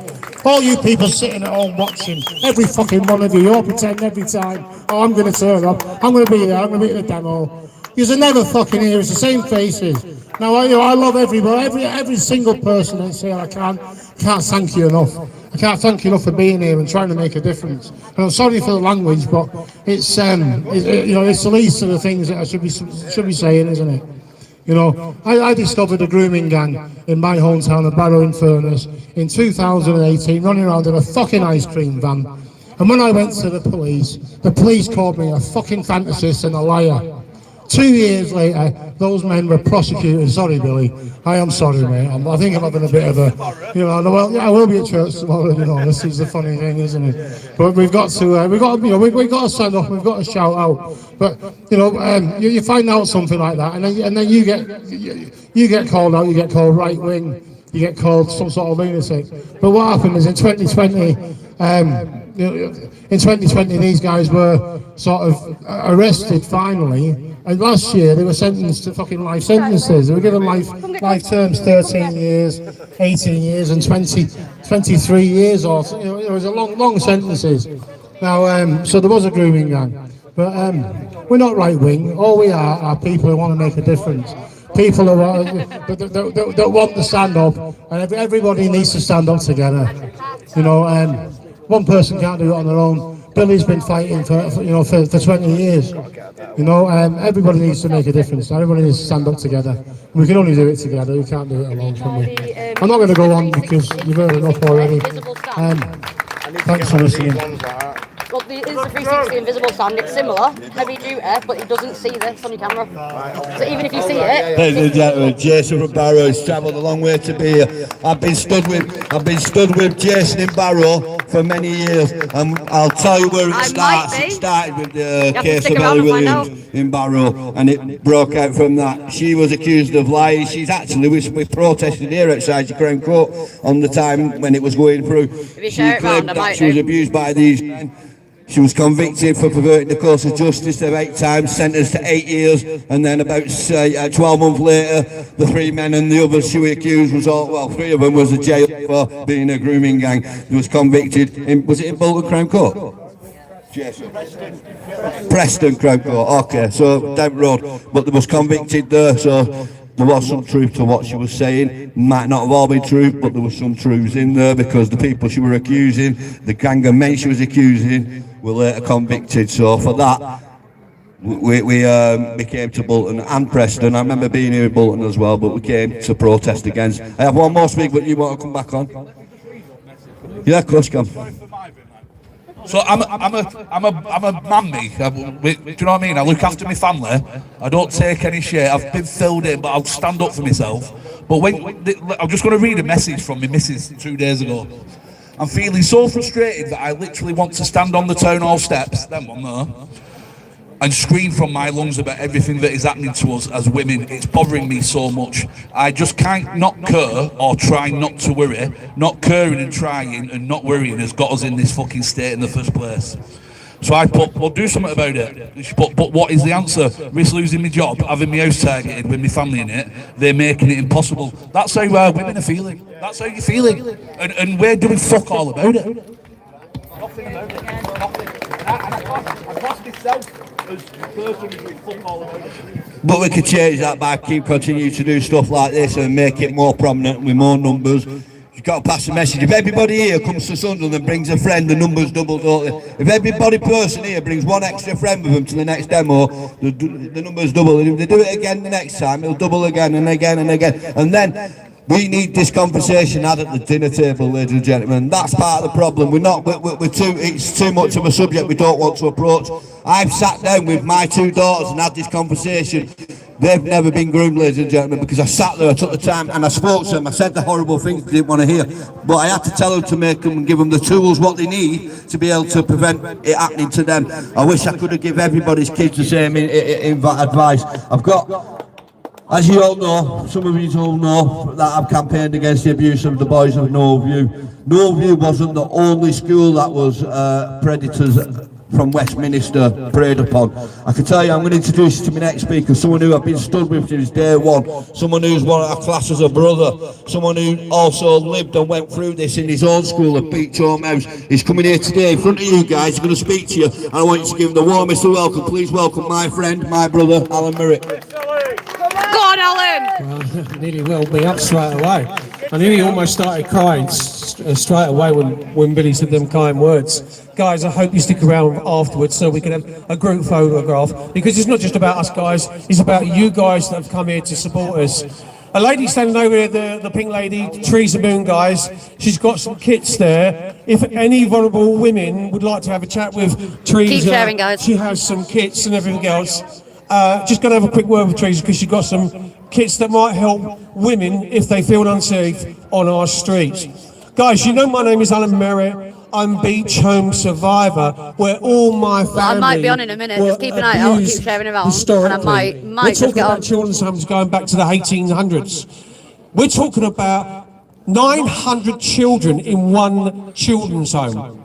All you people sitting at home watching, every fucking one of you, you all pretend every time, oh, I'm going to turn up, I'm going to be there, I'm going to be at the demo. You're never fucking here, it's the same faces. Now, I love everybody, every single person that's here. I can't thank you enough. I can't thank you enough for being here and trying to make a difference. And I'm sorry for the language, but it's you know, it's the least of the things that I should be saying, isn't it? You know, I discovered a grooming gang in my hometown of Barrow-in-Furness in 2018, running around in a fucking ice cream van. And when I went to the police called me a fucking fantasist and a liar. 2 years later, those men were prosecuted. Sorry, Billy. I am sorry, mate. I think I'm having a bit of a, you know. Well, yeah, I will be at church tomorrow. You know, this is the funny thing, isn't it? But we've got to, you know, we've got to stand up. We've got to shout out. But you know, you find out something like that, and then you get called out. You get called right wing. You get called some sort of lunatic. But what happened is in 2020. In 2020, these guys were sort of arrested finally, and last year they were sentenced to fucking life sentences. They were given life terms, 13 years, 18 years, and 23 years, or you know, it was a long sentences. Now, so there was a grooming gang, but we're not right wing. All we are people who want to make a difference. People who that want to stand up, and everybody needs to stand up together. You know. One person can't do it on their own. Billy's been fighting for 20 years. You know, everybody needs to make a difference. Everybody needs to stand up together. We can only do it together. We can't do it alone, can we? I'm not going to go on because you've heard enough already. Thanks for listening. Well, it is the 360 invisible stand. It's similar, heavy duty, but it doesn't see this on your camera. So even if you see it, ladies and gentlemen, Jason from Barrow has travelled a long way to be here. I've been stood with Jason in Barrow for many years, and I'll tell you where it starts. It started with the case of Ellie Williams in Barrow, and it broke out from that. She was accused of lying. She's actually, we protested here outside the Crown Court on the time when it was going through. She claimed that she was abused by these men. She was convicted for perverting the course of justice 8 times, sentenced to 8 years, and then about 12 months later, the 3 men and the others she was accused was 3 of them was in jail for being a grooming gang. He was convicted was it in Bolton Crown Court? Jason. Preston Crown Court, okay, so down the road, but they was convicted there, so there was some truth to what she was saying. Might not have all been true, but there was some truths in there because the people she were accusing, the gang of men she was accusing, were later convicted. So for that, we came to Bolton and Preston. I remember being here in Bolton as well, but we came to protest against. I have one more speak, but you want to come back on? Yeah, of course, come. So I'm a man, me. Do you know what I mean? I look after my family. I don't take any shit. I've been filled in, but I'll stand up for myself. But I'm just going to read a message from my missus 2 days ago. I'm feeling so frustrated that I literally want to stand on the town hall steps, them one there, and scream from my lungs about everything that is happening to us as women. It's bothering me so much. I just can't not care or try not to worry. Not caring and trying and not worrying has got us in this fucking state in the first place. So I put, well, do something about it. She put, but what is the answer? Risk losing my job, having my house targeted with my family in it. They're making it impossible. That's how women are feeling. That's how you're feeling. And we're doing fuck all about it. Nothing about it. Nothing. And I class myself as the person who's doing fuck all about it. But we could change that by continuing to do stuff like this and make it more prominent with more numbers. You've got to pass a message. If everybody here comes to Sunderland and brings a friend, the numbers double, don't they? If everybody person here brings one extra friend with them to the next demo, the numbers double. And if they do it again the next time, it'll double again and again and again. And then we need this conversation had at the dinner table, ladies and gentlemen. That's part of the problem. It's too much of a subject we don't want to approach. I've sat down with my 2 daughters and had this conversation. they've never been groomed, ladies and gentlemen, because I sat there, I took the time and I spoke to them. I said the horrible things they didn't want to hear, but I had to tell them to make them and give them the tools what they need to be able to prevent it happening to them. I wish I could have given everybody's kids the same advice. I've got, as you all know, some of you all know that I've campaigned against the abuse of the boys of No View. No View wasn't the only school that was predators from Westminster preyed upon. I can tell you, I'm going to introduce you to my next speaker, someone who I've been stood with since day one, someone who's one of our class as a brother, someone who also lived and went through this in his own school at Beach Home House. He's coming here today in front of you guys, he's going to speak to you, and I want you to give him the warmest of welcome. Please welcome my friend, my brother, Alan Merritt. Go on, Alan! Well, I nearly well be up straight away. I nearly almost started crying straight away when Billy said them kind words. Guys, I hope you stick around afterwards so we can have a group photograph, because it's not just about us guys, it's about you guys that have come here to support us. A lady standing over there, the pink lady, Teresa Moon, guys, she's got some kits there. If any vulnerable women would like to have a chat with Teresa, keep sharing, guys. She has some kits and everything else. Just going to have a quick word with Teresa, because she's got some kits that might help women if they feel unsafe on our streets. Guys, you know my name is Alan Merritt. I'm Beach Home survivor, where all my family. Well, I might be on in a minute. Just keep an eye out. Keep sharing around, and I might We're just talking get about on. children's homes going back to the 1800s. We're talking about 900 children in one children's home.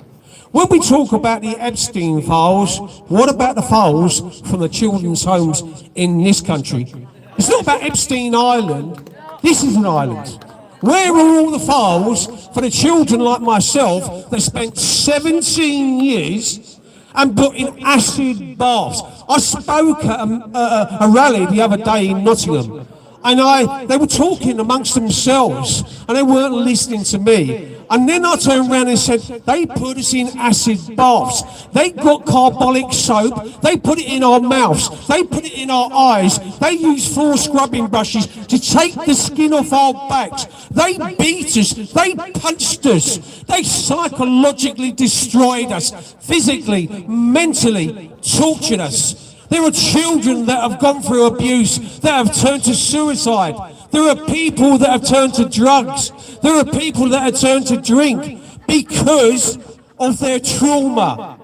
When we talk about the Epstein files, what about the files from the children's homes in this country? It's not about Epstein Island. This is an island. Where are all the files for the children like myself that spent 17 years and put in acid baths? I spoke at a rally the other day in Nottingham, and they were talking amongst themselves and they weren't listening to me. And then I turned around and said, they put us in acid baths. They got carbolic soap. They put it in our mouths. They put it in our eyes. They used floor scrubbing brushes to take the skin off our backs. They beat us. They punched us. They psychologically destroyed us. Physically, mentally, tortured us. There are children that have gone through abuse, that have turned to suicide. There are people that have turned to drugs. There are people that have turned to drink because of their trauma.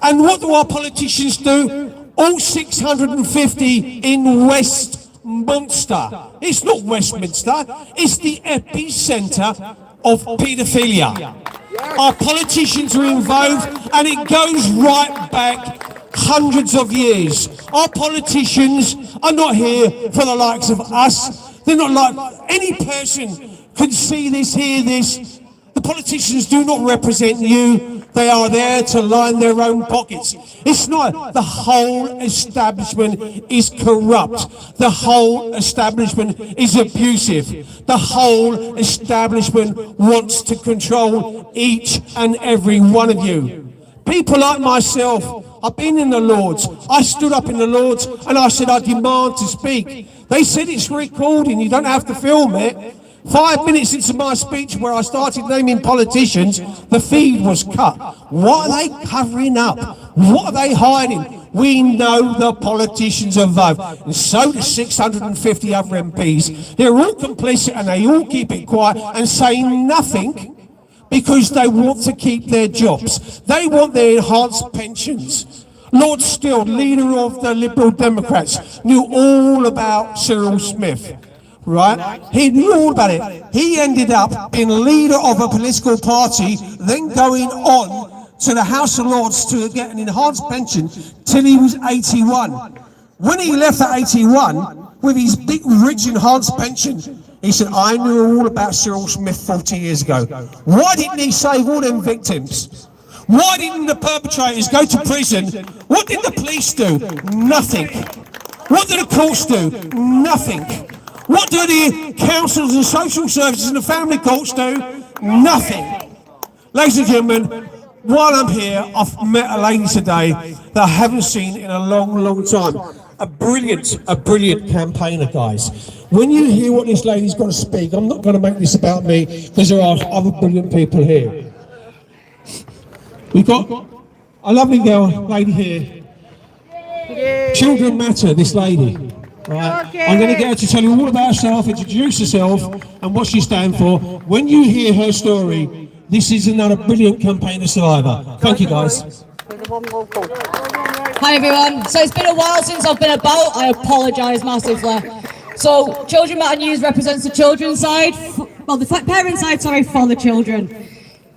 And what do our politicians do? All 650 in Westminster. It's not Westminster, it's the epicentre of paedophilia. Our politicians are involved, and it goes right back hundreds of years. Our politicians are not here for the likes of us. They're not like any person can see this, hear this. The politicians do not represent you. They are there to line their own pockets. It's not. The whole establishment is corrupt. The whole establishment is abusive. The whole establishment wants to control each and every one of you. People like myself, I've been in the Lords. I stood up in the Lords and I said I demand to speak. They said it's recording, you don't have to film it. 5 minutes into my speech where I started naming politicians, the feed was cut. What are they covering up? What are they hiding? We know the politicians are involved, and so do 650 other MPs. They're all complicit and they all keep it quiet and say nothing because they want to keep their jobs. They want their enhanced pensions. Lord Still, leader of the Liberal Democrats, knew all about Cyril Smith, right? He knew all about it. He ended up being leader of a political party, then going on to the House of Lords to get an enhanced pension till he was 81. When he left at 81, with his big, rich, enhanced pension, he said, I knew all about Cyril Smith 40 years ago. Why didn't he save all them victims? Why didn't the perpetrators go to prison? What did the police do? Nothing. What did the courts do? Nothing. What do the councils and social services and the family courts do? Nothing. Ladies and gentlemen, while I'm here, I've met a lady today that I haven't seen in a long, long time. A brilliant campaigner, guys. When you hear what this lady's got to speak, I'm not going to make this about me, because there are other brilliant people here. We've got a lovely girl, lady here. ChildrenMatter, this lady. Right. I'm going to get her to tell you all about herself, introduce herself and what she stands for. When you hear her story, this is another brilliant campaign of Survivor. Thank you, guys. Hi everyone. So it's been a while since I've been about. I apologise massively. So Children Matter News represents the children's side, well the parent side, sorry, for the children.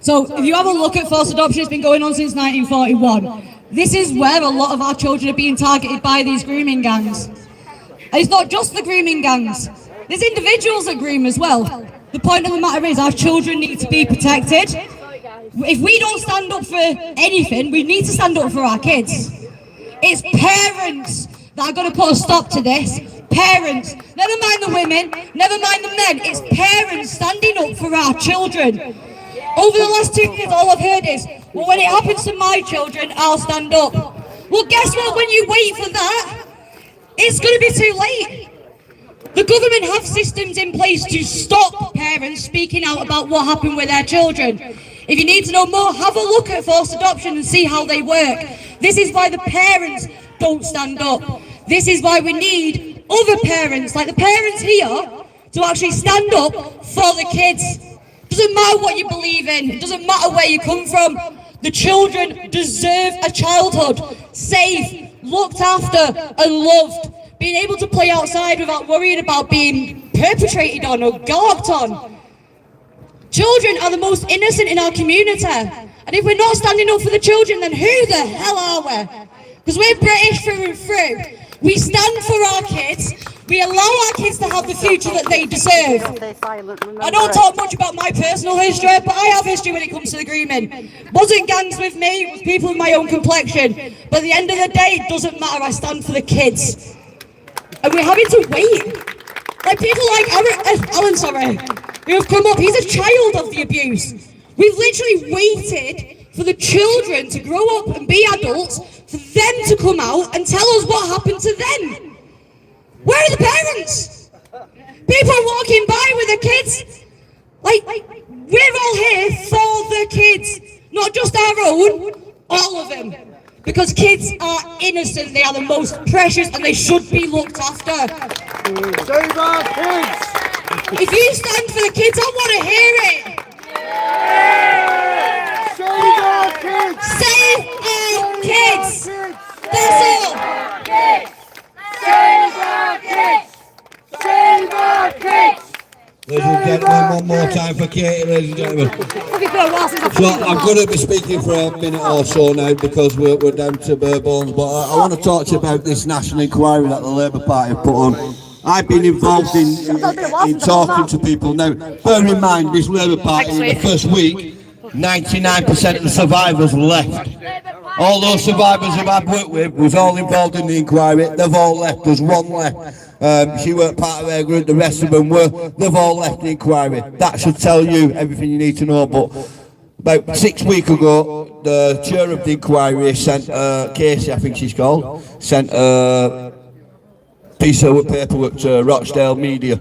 So if you have a look at forced adoption, it's been going on since 1941. This is where a lot of our children are being targeted by these grooming gangs. And it's not just the grooming gangs. There's individuals that groom as well. The point of the matter is our children need to be protected. If we don't stand up for anything, we need to stand up for our kids. It's parents that are going to put a stop to this. Parents, never mind the women, never mind the men. It's parents standing up for our children. Over the last 2 years, all I've heard is, well, when it happens to my children, I'll stand up. Well, guess what? When you wait for that, it's going to be too late. The government have systems in place to stop parents speaking out about what happened with their children. If you need to know more, have a look at forced adoption and see how they work. This is why the parents don't stand up. This is why we need other parents, like the parents here, to actually stand up for the kids. Doesn't matter what you believe in, it doesn't matter where you come from. The children deserve a childhood, safe, looked after and loved. Being able to play outside without worrying about being perpetrated on or galloped on. Children are the most innocent in our community. And if we're not standing up for the children, then who the hell are we? Because we're British through and through. We stand for our kids. We allow our kids to have the future that they deserve. I don't talk much about my personal history, but I have history when it comes to the grooming. Wasn't gangs with me, it was people of my own complexion. But at the end of the day, it doesn't matter, I stand for the kids. And we're having to wait. Like people like Alan, who have come up, he's a child of the abuse. We've literally waited for the children to grow up and be adults, for them to come out and tell us what happened to them. Where are the parents? People are walking by with their kids. Like, we're all here for the kids, not just our own, all of them. Because kids are innocent, they are the most precious and they should be looked after. Save our kids! If you stand for the kids, I want to hear it. Save our kids! Save our kids! That's all! Save our kids! Save our kids! Ladies and gentlemen, one more time for Katie, ladies and gentlemen. So I'm going to be speaking for a minute or so now because we're down to bare bones, but I want to talk to you about this national inquiry that the Labour Party have put on. I've been involved in talking to people. Now, bear in mind, this Labour Party, in the first week, 99% of the survivors left. All those survivors who I've worked with was all involved in the inquiry. They've all left. There's one left. She weren't part of their group. The rest of them were. They've all left the inquiry. That should tell you everything you need to know. But about 6 weeks ago, the chair of the inquiry sent Casey, I think she's called, sent a piece of paperwork to Rochdale Media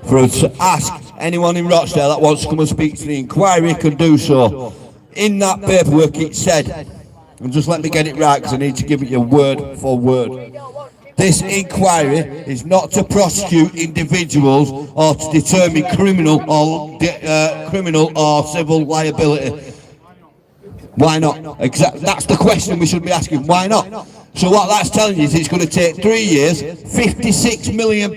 for us to ask anyone in Rochdale that wants to come and speak to the inquiry can do so. In that paperwork it said, and just let me get it right because I need to give it you word for word. This inquiry is not to prosecute individuals or to determine criminal or civil liability. Why not? Exactly. That's the question we should be asking. Why not? So what that's telling you is it's going to take 3 years, £56 million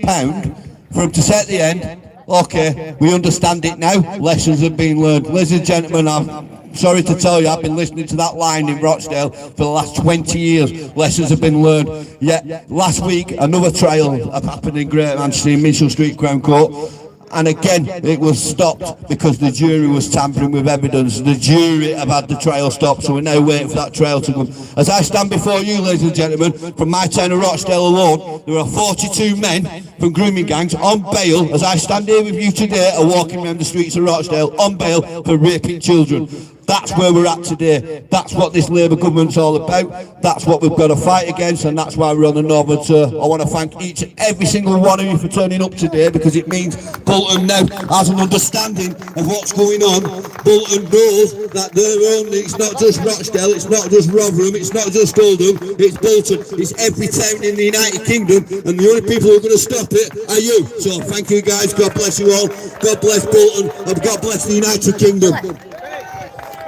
for them to say at the end, okay, we understand it now, lessons have been learned. Ladies and gentlemen, I'm sorry to tell you, I've been listening to that line in Rochdale for the last 20 years. Lessons have been learned. Yet, last week, another trial happened in Great Manchester in Mitchell Street Crown Court. And again, it was stopped because the jury was tampering with evidence. The jury have had the trial stopped, so we're now waiting for that trial to come. As I stand before you, ladies and gentlemen, from my town of Rochdale alone, there are 42 men from grooming gangs on bail, as I stand here with you today, are walking around the streets of Rochdale on bail for raping children. That's where we're at today. That's what this Labour government's all about. That's what we've got to fight against, and that's why we're on the Northern Tour. I want to thank each and every single one of you for turning up today, because it means Bolton now has an understanding of what's going on. Bolton knows that it's not just Rochdale, it's not just Rotherham, it's not just Oldham, it's Bolton, it's every town in the United Kingdom, and the only people who are going to stop it are you. So thank you guys, God bless you all, God bless Bolton, and God bless the United Kingdom.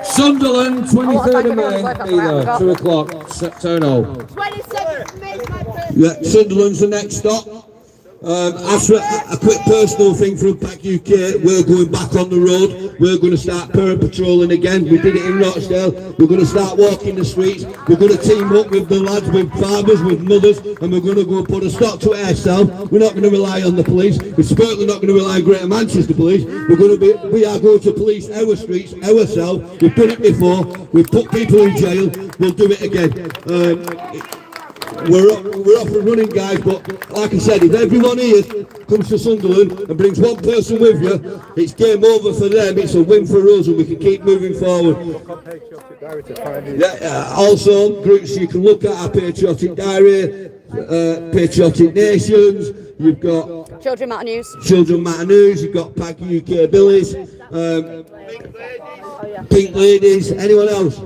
Sunderland, 23rd of May, be there, 2 o'clock, turn hall. 27th May, my birthday. Yeah, Sunderland's the next stop. After a quick personal thing from Pack UK, we're going back on the road. We're going to start parent patrolling again. We did it in Rochdale. We're going to start walking the streets. We're going to team up with the lads, with fathers, with mothers, and we're going to go and put a stop to aircell. We're not going to rely on the police. We're certainly not going to rely on Greater Manchester Police. We are going to police our streets, our cell. We've done it before. We've put people in jail. We'll do it again. We're off and running, guys, but like I said, if everyone here comes to Sunderland and brings one person with you, it's game over for them, it's a win for us, and we can keep moving forward. Also, groups you can look at our Patriotic Diary, Patriotic Nations, you've got ChildrenMatter News. ChildrenMatter News, you've got Pack UK Billies, Pink Ladies, anyone else?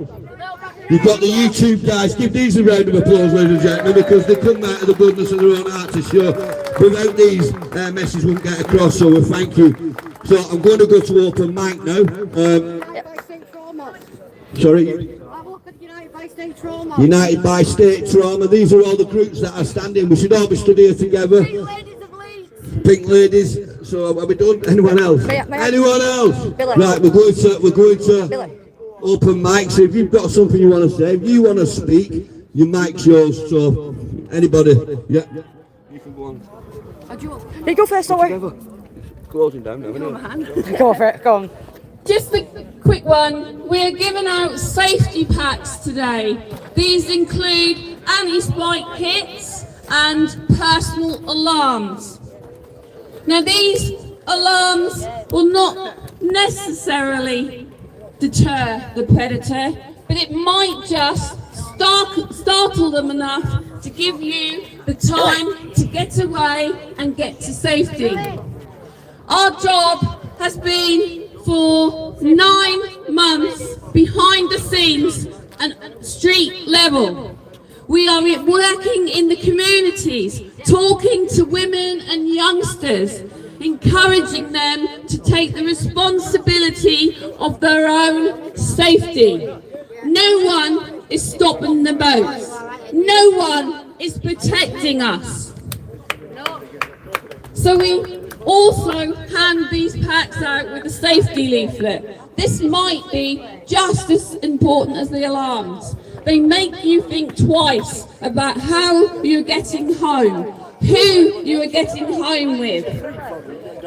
You've got the YouTube guys. Give these a round of applause, ladies and gentlemen, because they come out of the goodness of their own heart to show. Without these, messages wouldn't get across, so we thank you. So I'm going to go to open mic now. Sorry? United by State Trauma. These are all the groups that are standing. We should all be stood here together. Pink Ladies. So are we done? Anyone else? Anyone else? Right, we're going to open mic, so if you've got something you want to say, if you want to speak, your mic's yours, so anybody, yeah. You can go on. You go first, don't worry. Closing down now, isn't it? Go for it, go on. Just a quick one. We're giving out safety packs today. These include anti-spike kits and personal alarms. Now these alarms will not necessarily deter the predator, but it might just startle them enough to give you the time to get away and get to safety. Our job has been for 9 months behind the scenes and street level. We are working in the communities, talking to women and youngsters, encouraging them to take the responsibility of their own safety. No one is stopping the boats. No one is protecting us. So we also hand these packs out with a safety leaflet. This might be just as important as the alarms. They make you think twice about how you're getting home, who you are getting home with.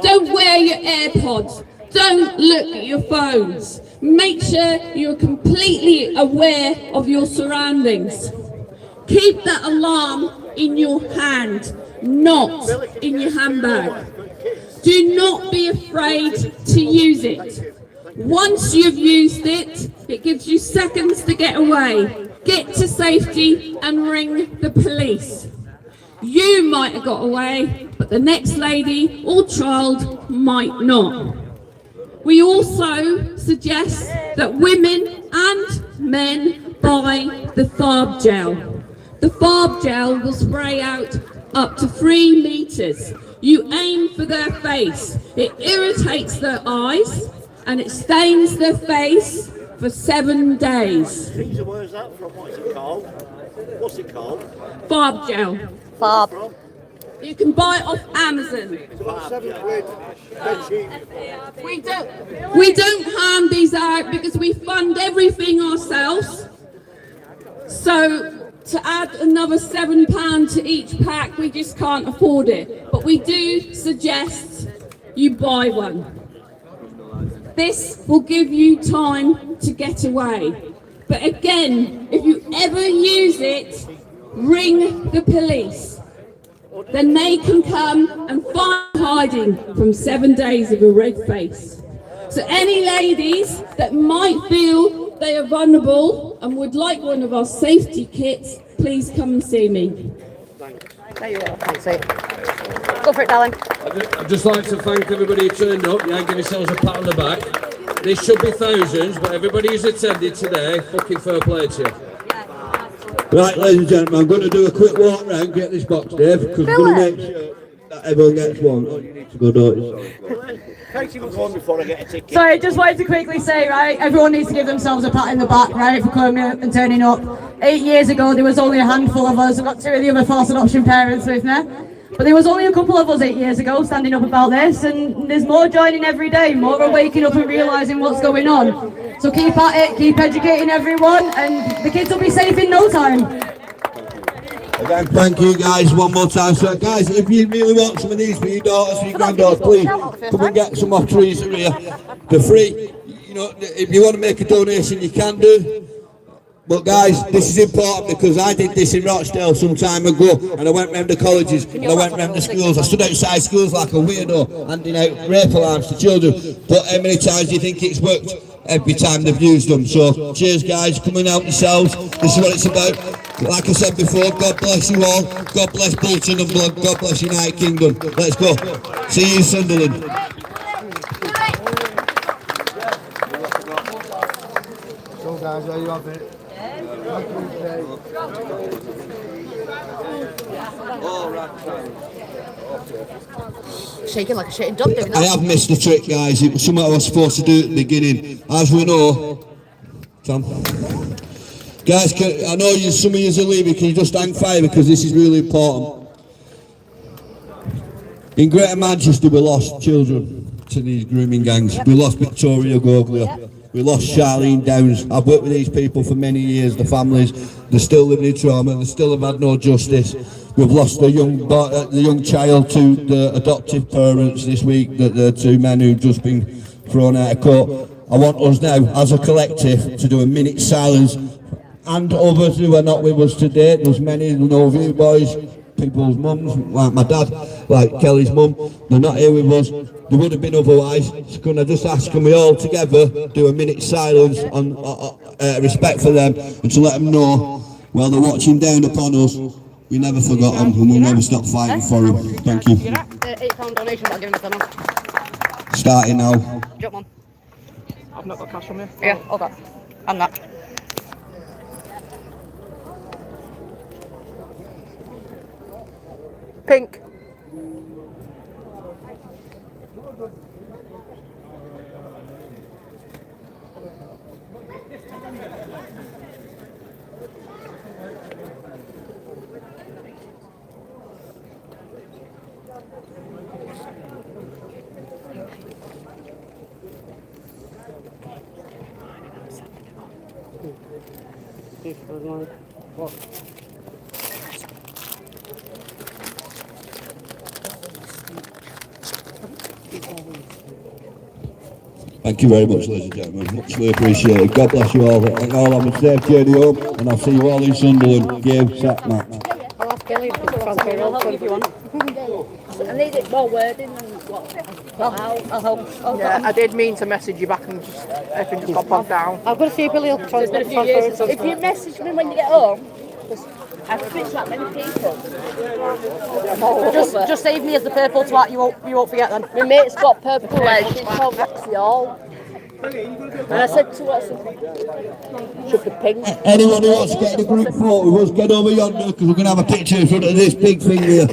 Don't wear your AirPods. Don't look at your phones. Make sure you're completely aware of your surroundings. Keep that alarm in your hand, not in your handbag. Do not be afraid to use it. Once you've used it, it gives you seconds to get away, get to safety and ring the police. You might have got away, but the next lady or child might not. We also suggest that women and men buy the Farb gel. The Farb gel will spray out up to 3 meters. You aim for their face. It irritates their eyes and it stains their face for 7 days. Where's that from? What is it called? What's it called? Farb gel. Farb. You can buy it off Amazon. We don't hand these out because we fund everything ourselves. So to add another £7 to each pack, we just can't afford it. But we do suggest you buy one. This will give you time to get away. But again, if you ever use it, ring the police. Then they can come and find hiding from 7 days of a red face. So any ladies that might feel they are vulnerable and would like one of our safety kits, please come and see me. There you are. Thanks, it. Go for it, darling. I'd just like to thank everybody who turned up. Yeah, give yourselves a pat on the back. This should be thousands, but everybody who's attended today, fucking fair play to you. Right, ladies and gentlemen, I'm going to do a quick walk round, get this box, Dave, because I'm going to make sure that everyone gets one. Oh, you need to go, don't you? Katie was on before I get a ticket. Sorry, just wanted to quickly say, right, everyone needs to give themselves a pat in the back, right, for coming and turning up. 8 years ago, there was only a handful of us. I've got 2 of the other forced adoption parents with me. But there was only a couple of us 8 years ago standing up about this, and there's more joining every day, more are waking up and realising what's going on. So keep at it, keep educating everyone, and the kids will be safe in no time. Again, thank you guys one more time. So guys, if you really want some of these for your daughters, for your granddaughters, please come and get some off trees here. They're free. You know, if you want to make a donation, you can do. But guys, this is important because I did this in Rochdale some time ago, and I went round the colleges, and I went round the schools. I stood outside schools like a weirdo, handing out rape alarms to children. But how many times do you think it's worked? Every time they've used them. So cheers guys, come and help yourselves. This is what it's about. Like I said before, God bless you all. God bless Bolton and Blood. God bless United Kingdom. Let's go. See you in Sunderland. So guys, are you have it? Shaking like a shaking dog doing that. I have missed the trick, guys. It was something I was supposed to do at the beginning. As we know, Tom. Guys, I know some of you are leaving. Can you just hang fire because this is really important. In Greater Manchester, we lost children to these grooming gangs. We lost Victoria Goglia. We lost Charlene Downs. I've worked with these people for many years, the families. They're still living in trauma. They still have had no justice. We've lost the young child to the adoptive parents this week, the 2 men who've just been thrown out of court. I want us now, as a collective, to do a minute's silence. And others who are not with us today, there's many, you know, of you boys, people's mums, like my dad, like Kelly's mum, they're not here with us. They would have been otherwise. So can I just ask, can we all together do a minute's silence on respect for them, and to let them know, while they're watching down upon us, we never forgot them and we'll never stop fighting for them. Thank you. £8 donation that I'm giving them. Starting now. Drop one. I've not got cash from you. Yeah, all that. And that. Pink. Thank you very much, ladies and gentlemen. Muchly appreciated. God bless you all. And all have a safe journey home, and I'll see you all in Sunderland. Game, set, match. I'll ask Kelly to transfer it over if you want. I need it more wording than what. I'll help. Yeah, I did mean to message you back and just everything just got bogged down. I've got to see if Billy will transfer it. If you message me when you get home, I've switched that many people. Just save me as the purple twat, you won't forget then. My mate's got purple legs, she's called Roxy All. And I said to her, should be pink. Anyone who wants to get in a group photo with us, get over yonder, because we're going to have a picture in front of this big thing here.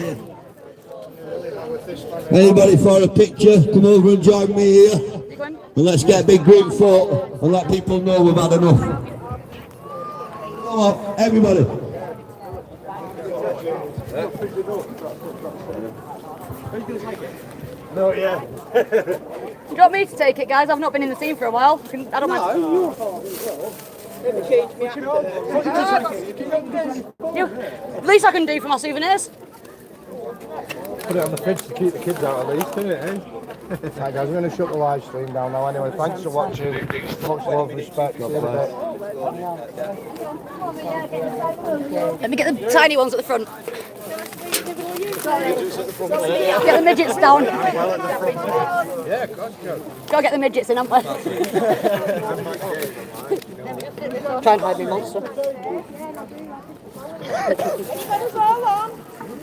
Anybody for a picture, come over and join me here. And let's get a big group photo and let people know we've had enough. Come on, everybody. No, yeah. Do you want me to take it, guys? I've not been in the team for a while. I don't mind. Least I can do for my souvenirs. Put it on the fridge to keep the kids out at least, isn't it, eh? Right guys, we're going to shut the live stream down now anyway. Thanks for watching. Much love, respect. See you in a bit. Let me get the tiny ones at the front. Get the midgets down. Yeah, of course, Joe. Go get the midgets in, haven't we? Try and hide me, monster.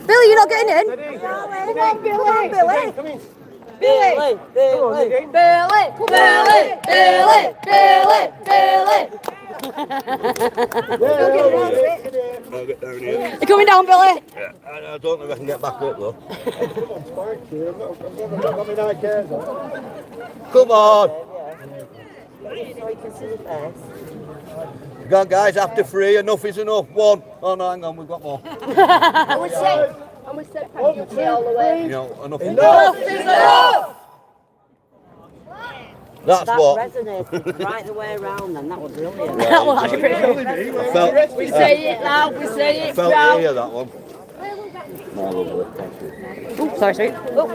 Billy, you're not getting in? Come on, Billy. Billy. Billy. Billy. Billy. Billy. Billy. Billy. I'll get down here. You coming down, Billy? Yeah, I don't know if I can get back up though. Come on. Go on, guys, after 3, enough is enough. 1. Oh no, hang on, we've got more. And we said, all the way. You know, enough is Enough is enough! That's that what. resonated right the way around then, that was brilliant. That was actually pretty cool. I felt, We say it loud, we say it felt proud. here, that one. Oh, sorry, sweet. Oh,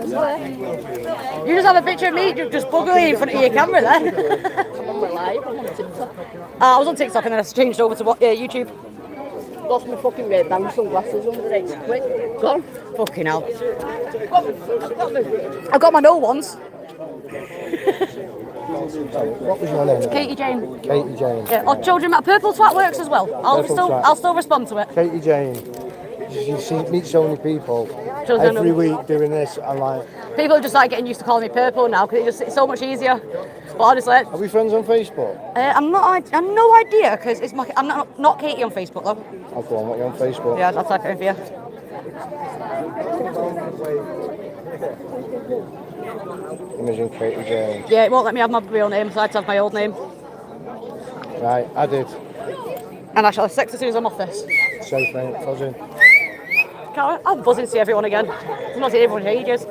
you just have a picture of me just buggling in front of your camera there. We're live, I'm on TikTok. I was on TikTok and then I changed over to YouTube. Lost my fucking Ray-Ban sunglasses under it. Quick, gone. Fucking hell. I've got my no ones. What was your name? Katie Jane. Katie Jane. Yeah. Or ChildrenMatter. Purple Twat works as well. I'll still respond to it. Katie Jane. You meet so many people every week doing this, and like people are just like getting used to calling me Purple now because it's so much easier. But honestly, are we friends on Facebook? I'm not. I have no idea because I'm not Katie on Facebook though. I'll go on. What are you on Facebook? Yeah, I'll type it in for you. Imagine Katie Jane. Yeah, it won't let me have my real name, so I had to have my old name. Right, I did. And I shall have sex as soon as I'm off this. Safe, mate. Buzzing. I'm buzzing to see everyone again. I've not seen everyone in ages.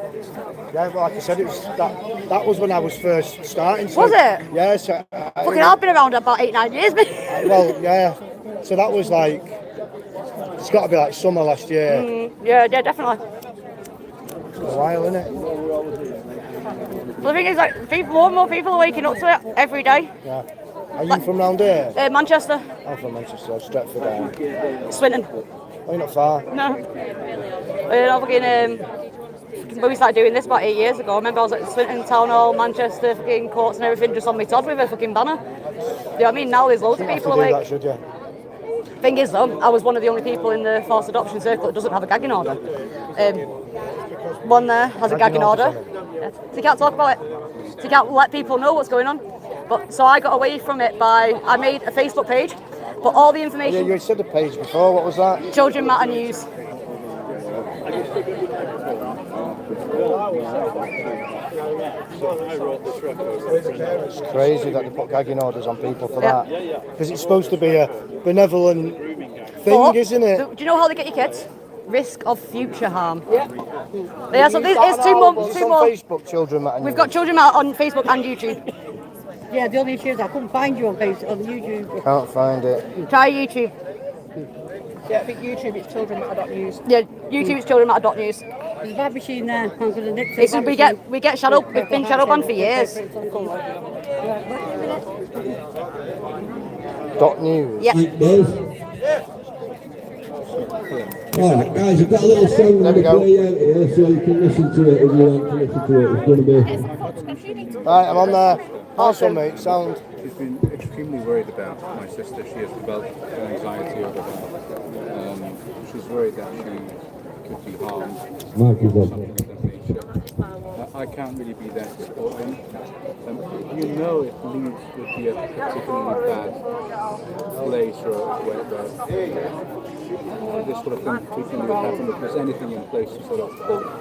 Yeah, well, like I said, it was that was when I was first starting. So, was it? Yeah. So, fucking, I've been around about 8-9 years, mate. Well, yeah. So that was like, it's got to be like summer last year. Yeah, definitely. A while, isn't it? Well, the thing is, like, more and more people are waking up to it every day. Yeah. Are you from round here? Manchester. I'm from Manchester, Stretford down. Swinton. Oh, you're not far. No. When we started doing this about 8 years ago, I remember I was at Swinton Town Hall, Manchester, fucking courts and everything, just on my Todd with a fucking banner. You know what I mean? Now there's loads of people awake. That, should you? Thing is though, I was one of the only people in the forced adoption circle that doesn't have a gagging order. One there has a gagging order. Yeah. So you can't talk about it. So you can't let people know what's going on. But so I got away from it I made a Facebook page, but all the information. Yeah, you said the page before. What was that? ChildrenMatter News. It's crazy that they put gagging orders on people for that. Because it's supposed to be a benevolent thing, isn't it? Do you know how they get your kids? Risk of future harm. Yeah, so it's 2 months. It's on Facebook, ChildrenMatter. We've got ChildrenMatter on Facebook and YouTube. Yeah, the only issue is I couldn't find you on Facebook, on YouTube. Can't find it. Try YouTube. Yeah, I think YouTube it's ChildrenMatter.news. Yeah, YouTube is ChildrenMatter.news. There's a bad machine there. I'm going to nip It's, we get shadow. We've been shadow banned for years. .news. Yeah. Alright guys, we've got a little song that we play out here so you can listen to it if you want to listen to it. It's going to be... Right, I'm on there. Nice one, mate. Sound. She's been extremely worried about my sister. She has developed anxiety over her. She's worried that she could be harmed. Something of that nature. I can't really be there to support them. You know if Leeds would be a particularly bad place or where this sort of thing frequently would happen, if there's anything in place to sort of...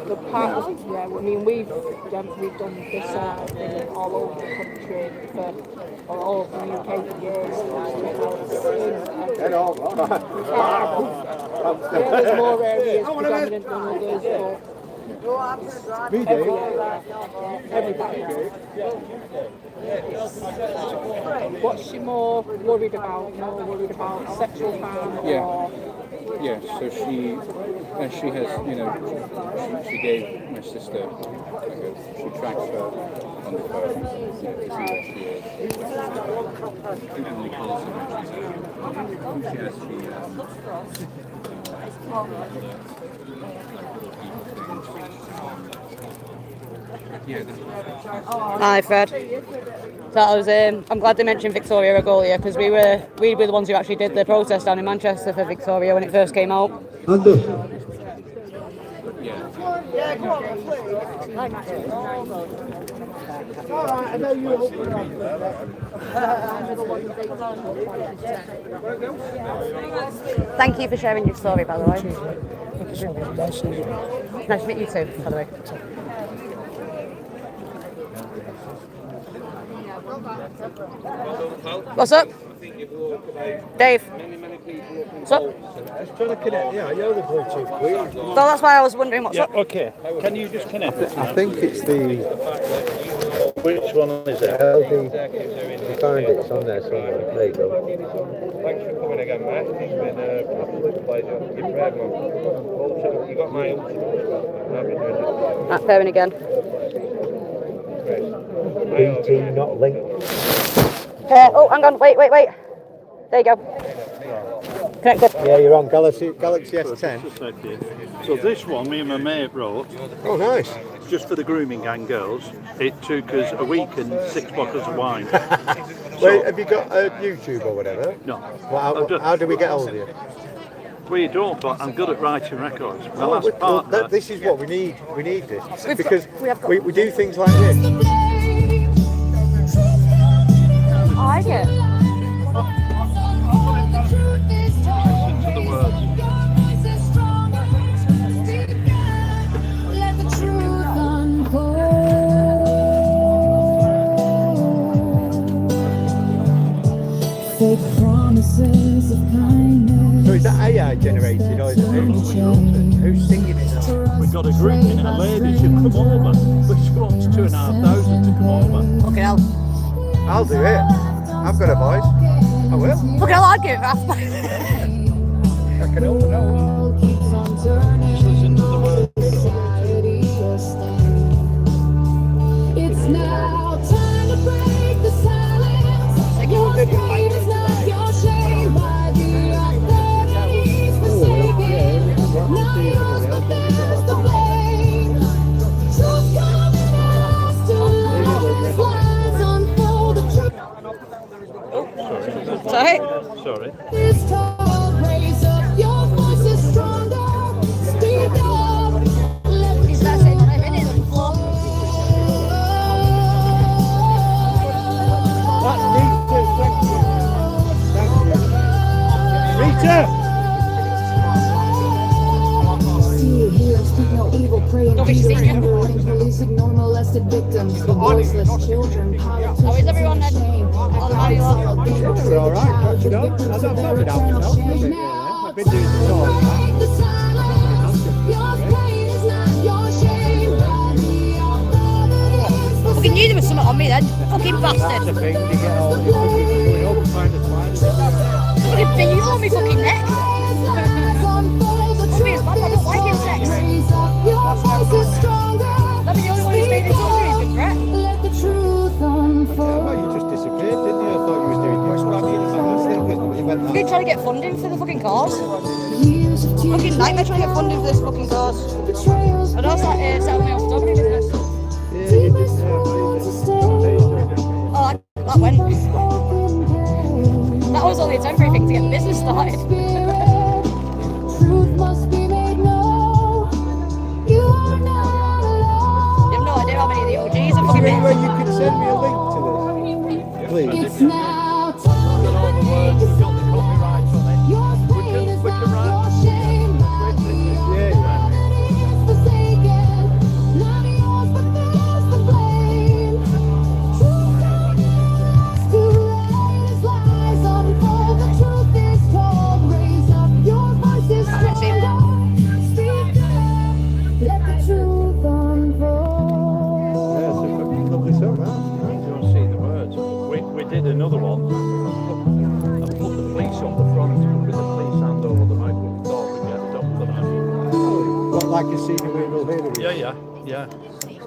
The part of, yeah, I mean, we've done this thing all over the country or all over the UK for years. There's more areas predominant than others, everybody. What's she more worried about? More worried about sexual harm? Yeah, so she has, she gave my sister, she tracks her on the phone, to see where she is. Frequently calls her when she's out. She has Hi, Fred. That was. I'm glad they mentioned Victoria Regalia because we'd be the ones who actually did the protest down in Manchester for Victoria when it first came out. Yeah, go on, please. Alright, I know you Thank you for sharing your story, by the way. Nice to meet you too, by the way. What's up? Dave. What's up? I was trying to connect. Yeah, you're the Bluetooth queen. So that's why I was wondering what's up. Okay. Can you just connect it? I think it's the. Which one is it? LD. You find it. It's on there somewhere. There you go. Thanks for coming again, mate. It's been an absolute pleasure. You're brave, man. You got my ultimate. At Fairwin again. BT not linked. Oh, hang on. Wait. There you go. Connected. Yeah, you're on Galaxy S10. So this one, me and my mate wrote. Oh, nice. Just for the grooming gang girls. It took us a week and 6 bottles of wine. Wait, have you got a YouTube or whatever? No. Well, how do we get hold of you? Well, you don't, but I'm good at writing records. My last partner... This is what we need. We need this. Because we do things like this. I like it. Listen to the words. Fake promises of kindness. So is that AI generated or is it who's singing it? We've got a group in a lady to come over, but she wants 2,500 to come over. Fucking hell. I'll do it. I've got a voice. I will. Fucking hell, I'd give it half. I can help it out. Just listen to the words. It's now time to break the silence. Your pain is not your shame. By the authorities forsaken. Now yours, but there's the blame. Truth coming out to lies, lies unfold the truth. Sorry. Sorry. This talk, raise up your voices stronger. Speak up. He's not saying that I'm in it. Rita! See, hear, speak no evil, pray in peace. Letting police ignore molested victims, the voiceless children, politicians, How is everyone then? shame. We're alright. I don't have it out myself. I've been doing the talk. The silence, your pain is not your shame. Fucking knew there was something on me then. Fucking bastard. That's the thing, you get all your fucking going up and find a twine. Fucking thing, you on me fucking neck. I mean, it's bad, I don't like insects. That'd be the only one who's made it so good, he's been threat. Let the truth unfold. Well, you just disappeared, didn't you? I thought you was doing this. What I mean, I've been trying to get funding for the fucking cause. Fucking nightmare trying to get funding for this fucking cause. And also set up my own photography business. Oh, that went. That was only a temporary thing to get business started. Truth must be made known. You are not alone. You have no idea how many of the OGs have fucking been. Where you can send me a link to this, please. It's now time to break the silence. Your pain is not your shame. It's forsaken. Not yours, but there's the blame. Truth comes to light as lies unfold. The truth is told. Raise up your voices stronger. Speak up. Let the truth unfold. Yeah, it's a fucking lovely song, man. You don't see the words. We did another one and put the police on the front with the police hand over the mic with the door and get up the night. What, like a senior we will hear? Yeah.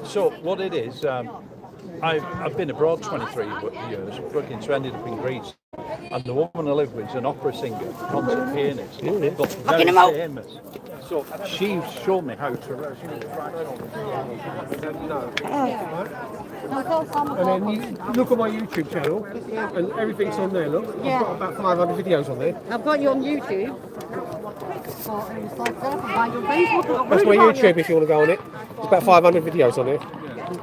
So what it is, I've been abroad 23 years, working, so I ended up in Greece. And the woman I live with is an opera singer, concert pianist, but very famous. So she showed me how to roast. And then you look at my YouTube channel, and everything's on there. Look, Yeah. I've got about 500 videos on there. I've got you on YouTube. That's my YouTube if you want to go on it. There's about 500 videos on there.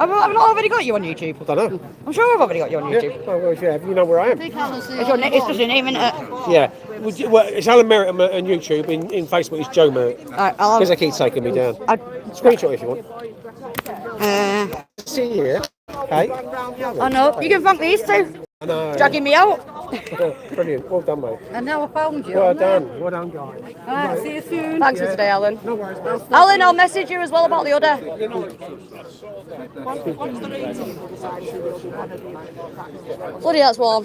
I've not already got you on YouTube. I don't know. I'm sure I've already got you on YouTube. Yeah, oh, well, if you have, you know where I am. It's just your name, isn't it? Yeah. Well, it's Alan Merritt on YouTube. In Facebook, it's Joe Merritt. Because they keep taking me down. Screenshot if you want. See you here. Hey. I know. You can thank these two. I know. Dragging me out. Brilliant. Well done, mate. And now I found you. Well done. Well done, guys. Alright, see you soon. Thanks for today, Alan. No worries, man. Alan, I'll message you as well about the order. Bloody, that's warm.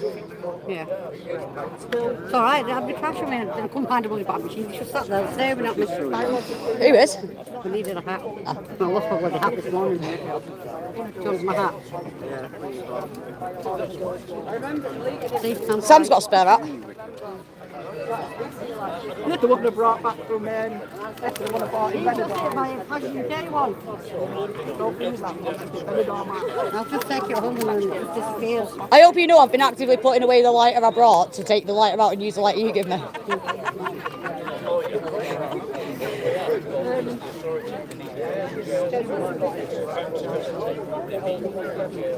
Yeah. It's alright, they have the trash on me and I couldn't find a bloody bag machine. She just sat there staring at me. Who is? I needed a hat. I lost my bloody hat this morning. Chose my hat. See, Sam's got a spare hat. The one I brought back from the one I bought in Benidorm. My UK one. I'll just take it home and it disappears. I hope you know I've been actively putting away the lighter I brought to take the lighter out and use the lighter you give me.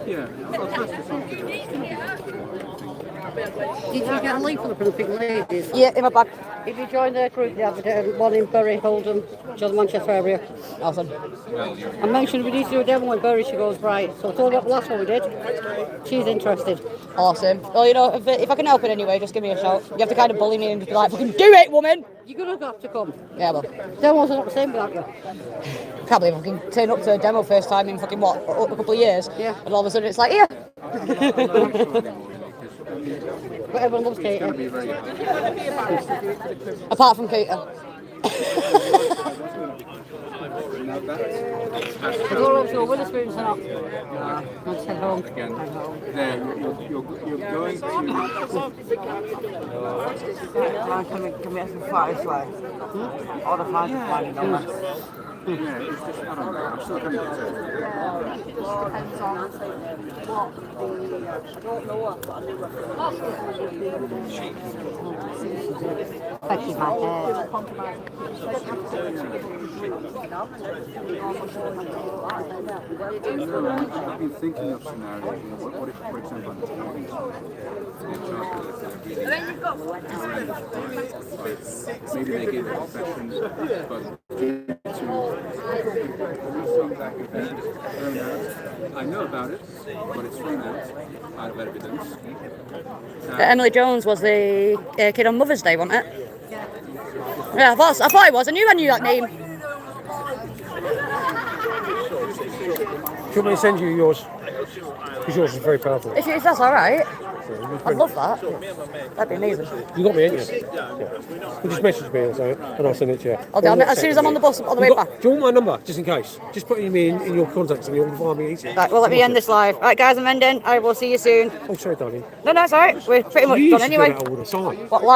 Yeah, I'll pass this on to you. Did you get a leaflet from the big ladies? Yeah, in my bag. If you join their group, they have one in Bury, Oldham, just the Manchester area. Awesome. I mentioned we need to do a demo in Bury, she goes, right. So I told her the last one we did. She's interested. Awesome. Well, you know, if I can help in any way, just give me a shout. You have to kind of bully me and just be like, fucking do it, woman! You're going to have to come. Yeah, well. Demos are not the same without you. Can't believe I can turn up to a demo first time in fucking, what, a couple of years? Yeah. And all of a sudden it's like, here! But everyone loves Katie. Apart from Katie. I don't know if you're Witherspoons or not. Let's head home. Again, there, you're going to... Can we have some fries, like? All the fries are fine, Yeah, it's just, I don't know, I'm still trying to get to it. Depends on what Touching my hair. I've been thinking of scenarios, you know, what if, for example, I'm talking maybe they give confessions, but I know about it, but it's thrown out of evidence. Emily Jones was the kid on Mother's Day, wasn't it? Yeah, I thought it was. I knew that name. Do you want me to send you yours? Because yours is very powerful. If that's all right, I'd love that. That'd be amazing. You got me, ain't you? Yeah. You just message me and I'll send it to you. I'll do it as soon as I'm on the bus on the way back. Do you want my number, just in case? Just put me in your contacts and you'll find me easy. Right, well, let me end this live. Right, guys, I'm ending. I will see you soon. Oh, sorry, darling. No, it's all right. We're pretty much done anyway. All the time. What, live?